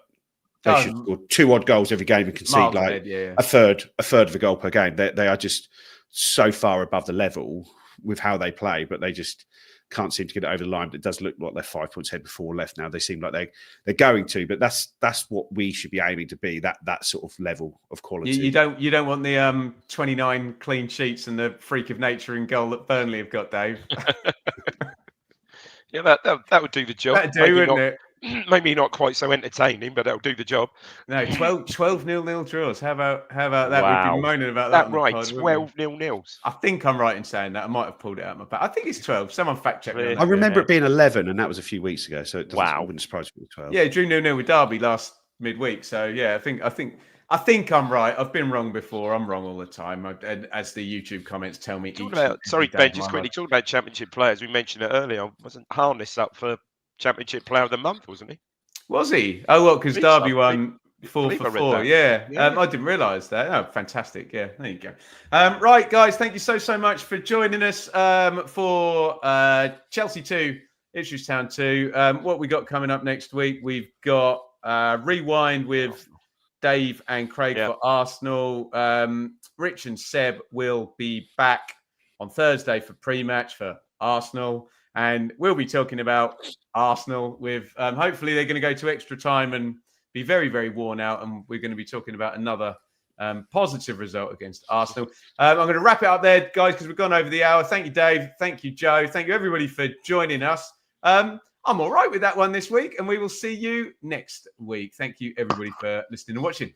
They should score 2 odd goals every game and concede like a third of a goal per game. They are just so far above the level with how they play, but they just can't seem to get it over the line. But it does look like they're 5 points ahead before left now. They seem like they're going to, but that's what we should be aiming to be. That sort of level of quality. You don't want the 29 clean sheets and the freak of nature in goal that Burnley have got, Dave. Yeah, that would do the job. That'd do, wouldn't it? Maybe not quite so entertaining, but that'll do the job. No, 12 0-0 draws. How about that? Wow. We've been moaning about that. Right, 12 0-0s. I think I'm right in saying that. I might have pulled it out of my back. I think it's 12. Someone fact check me. I remember it being 11, and that was a few weeks ago. So it wouldn't surprise me with 12. Yeah, drew 0-0 with Derby last midweek. So yeah, I think I'm right. I've been wrong before. I'm wrong all the time. And as the YouTube comments tell me. Sorry, Ben, just quickly talking about Championship players. We mentioned it earlier. Wasn't Harness up for Championship Player of the Month, wasn't he? Was he? Oh, well, because Derby won 4 believe I for read 4, that. yeah. Yeah. I didn't realise that. Oh, fantastic. Yeah, there you go. Right, guys, thank you so much for joining us for Chelsea 2, Ipswich Town 2. What we got coming up next week, we've got Rewind with Dave and Craig for Arsenal. Rich and Seb will be back on Thursday for pre-match for Arsenal. And we'll be talking about Arsenal with, hopefully they're going to go to extra time and be very, very worn out. And we're going to be talking about another positive result against Arsenal. I'm going to wrap it up there, guys, because we've gone over the hour. Thank you, Dave. Thank you, Joe. Thank you, everybody, for joining us. I'm all right with that one this week, and we will see you next week. Thank you, everybody, for listening and watching.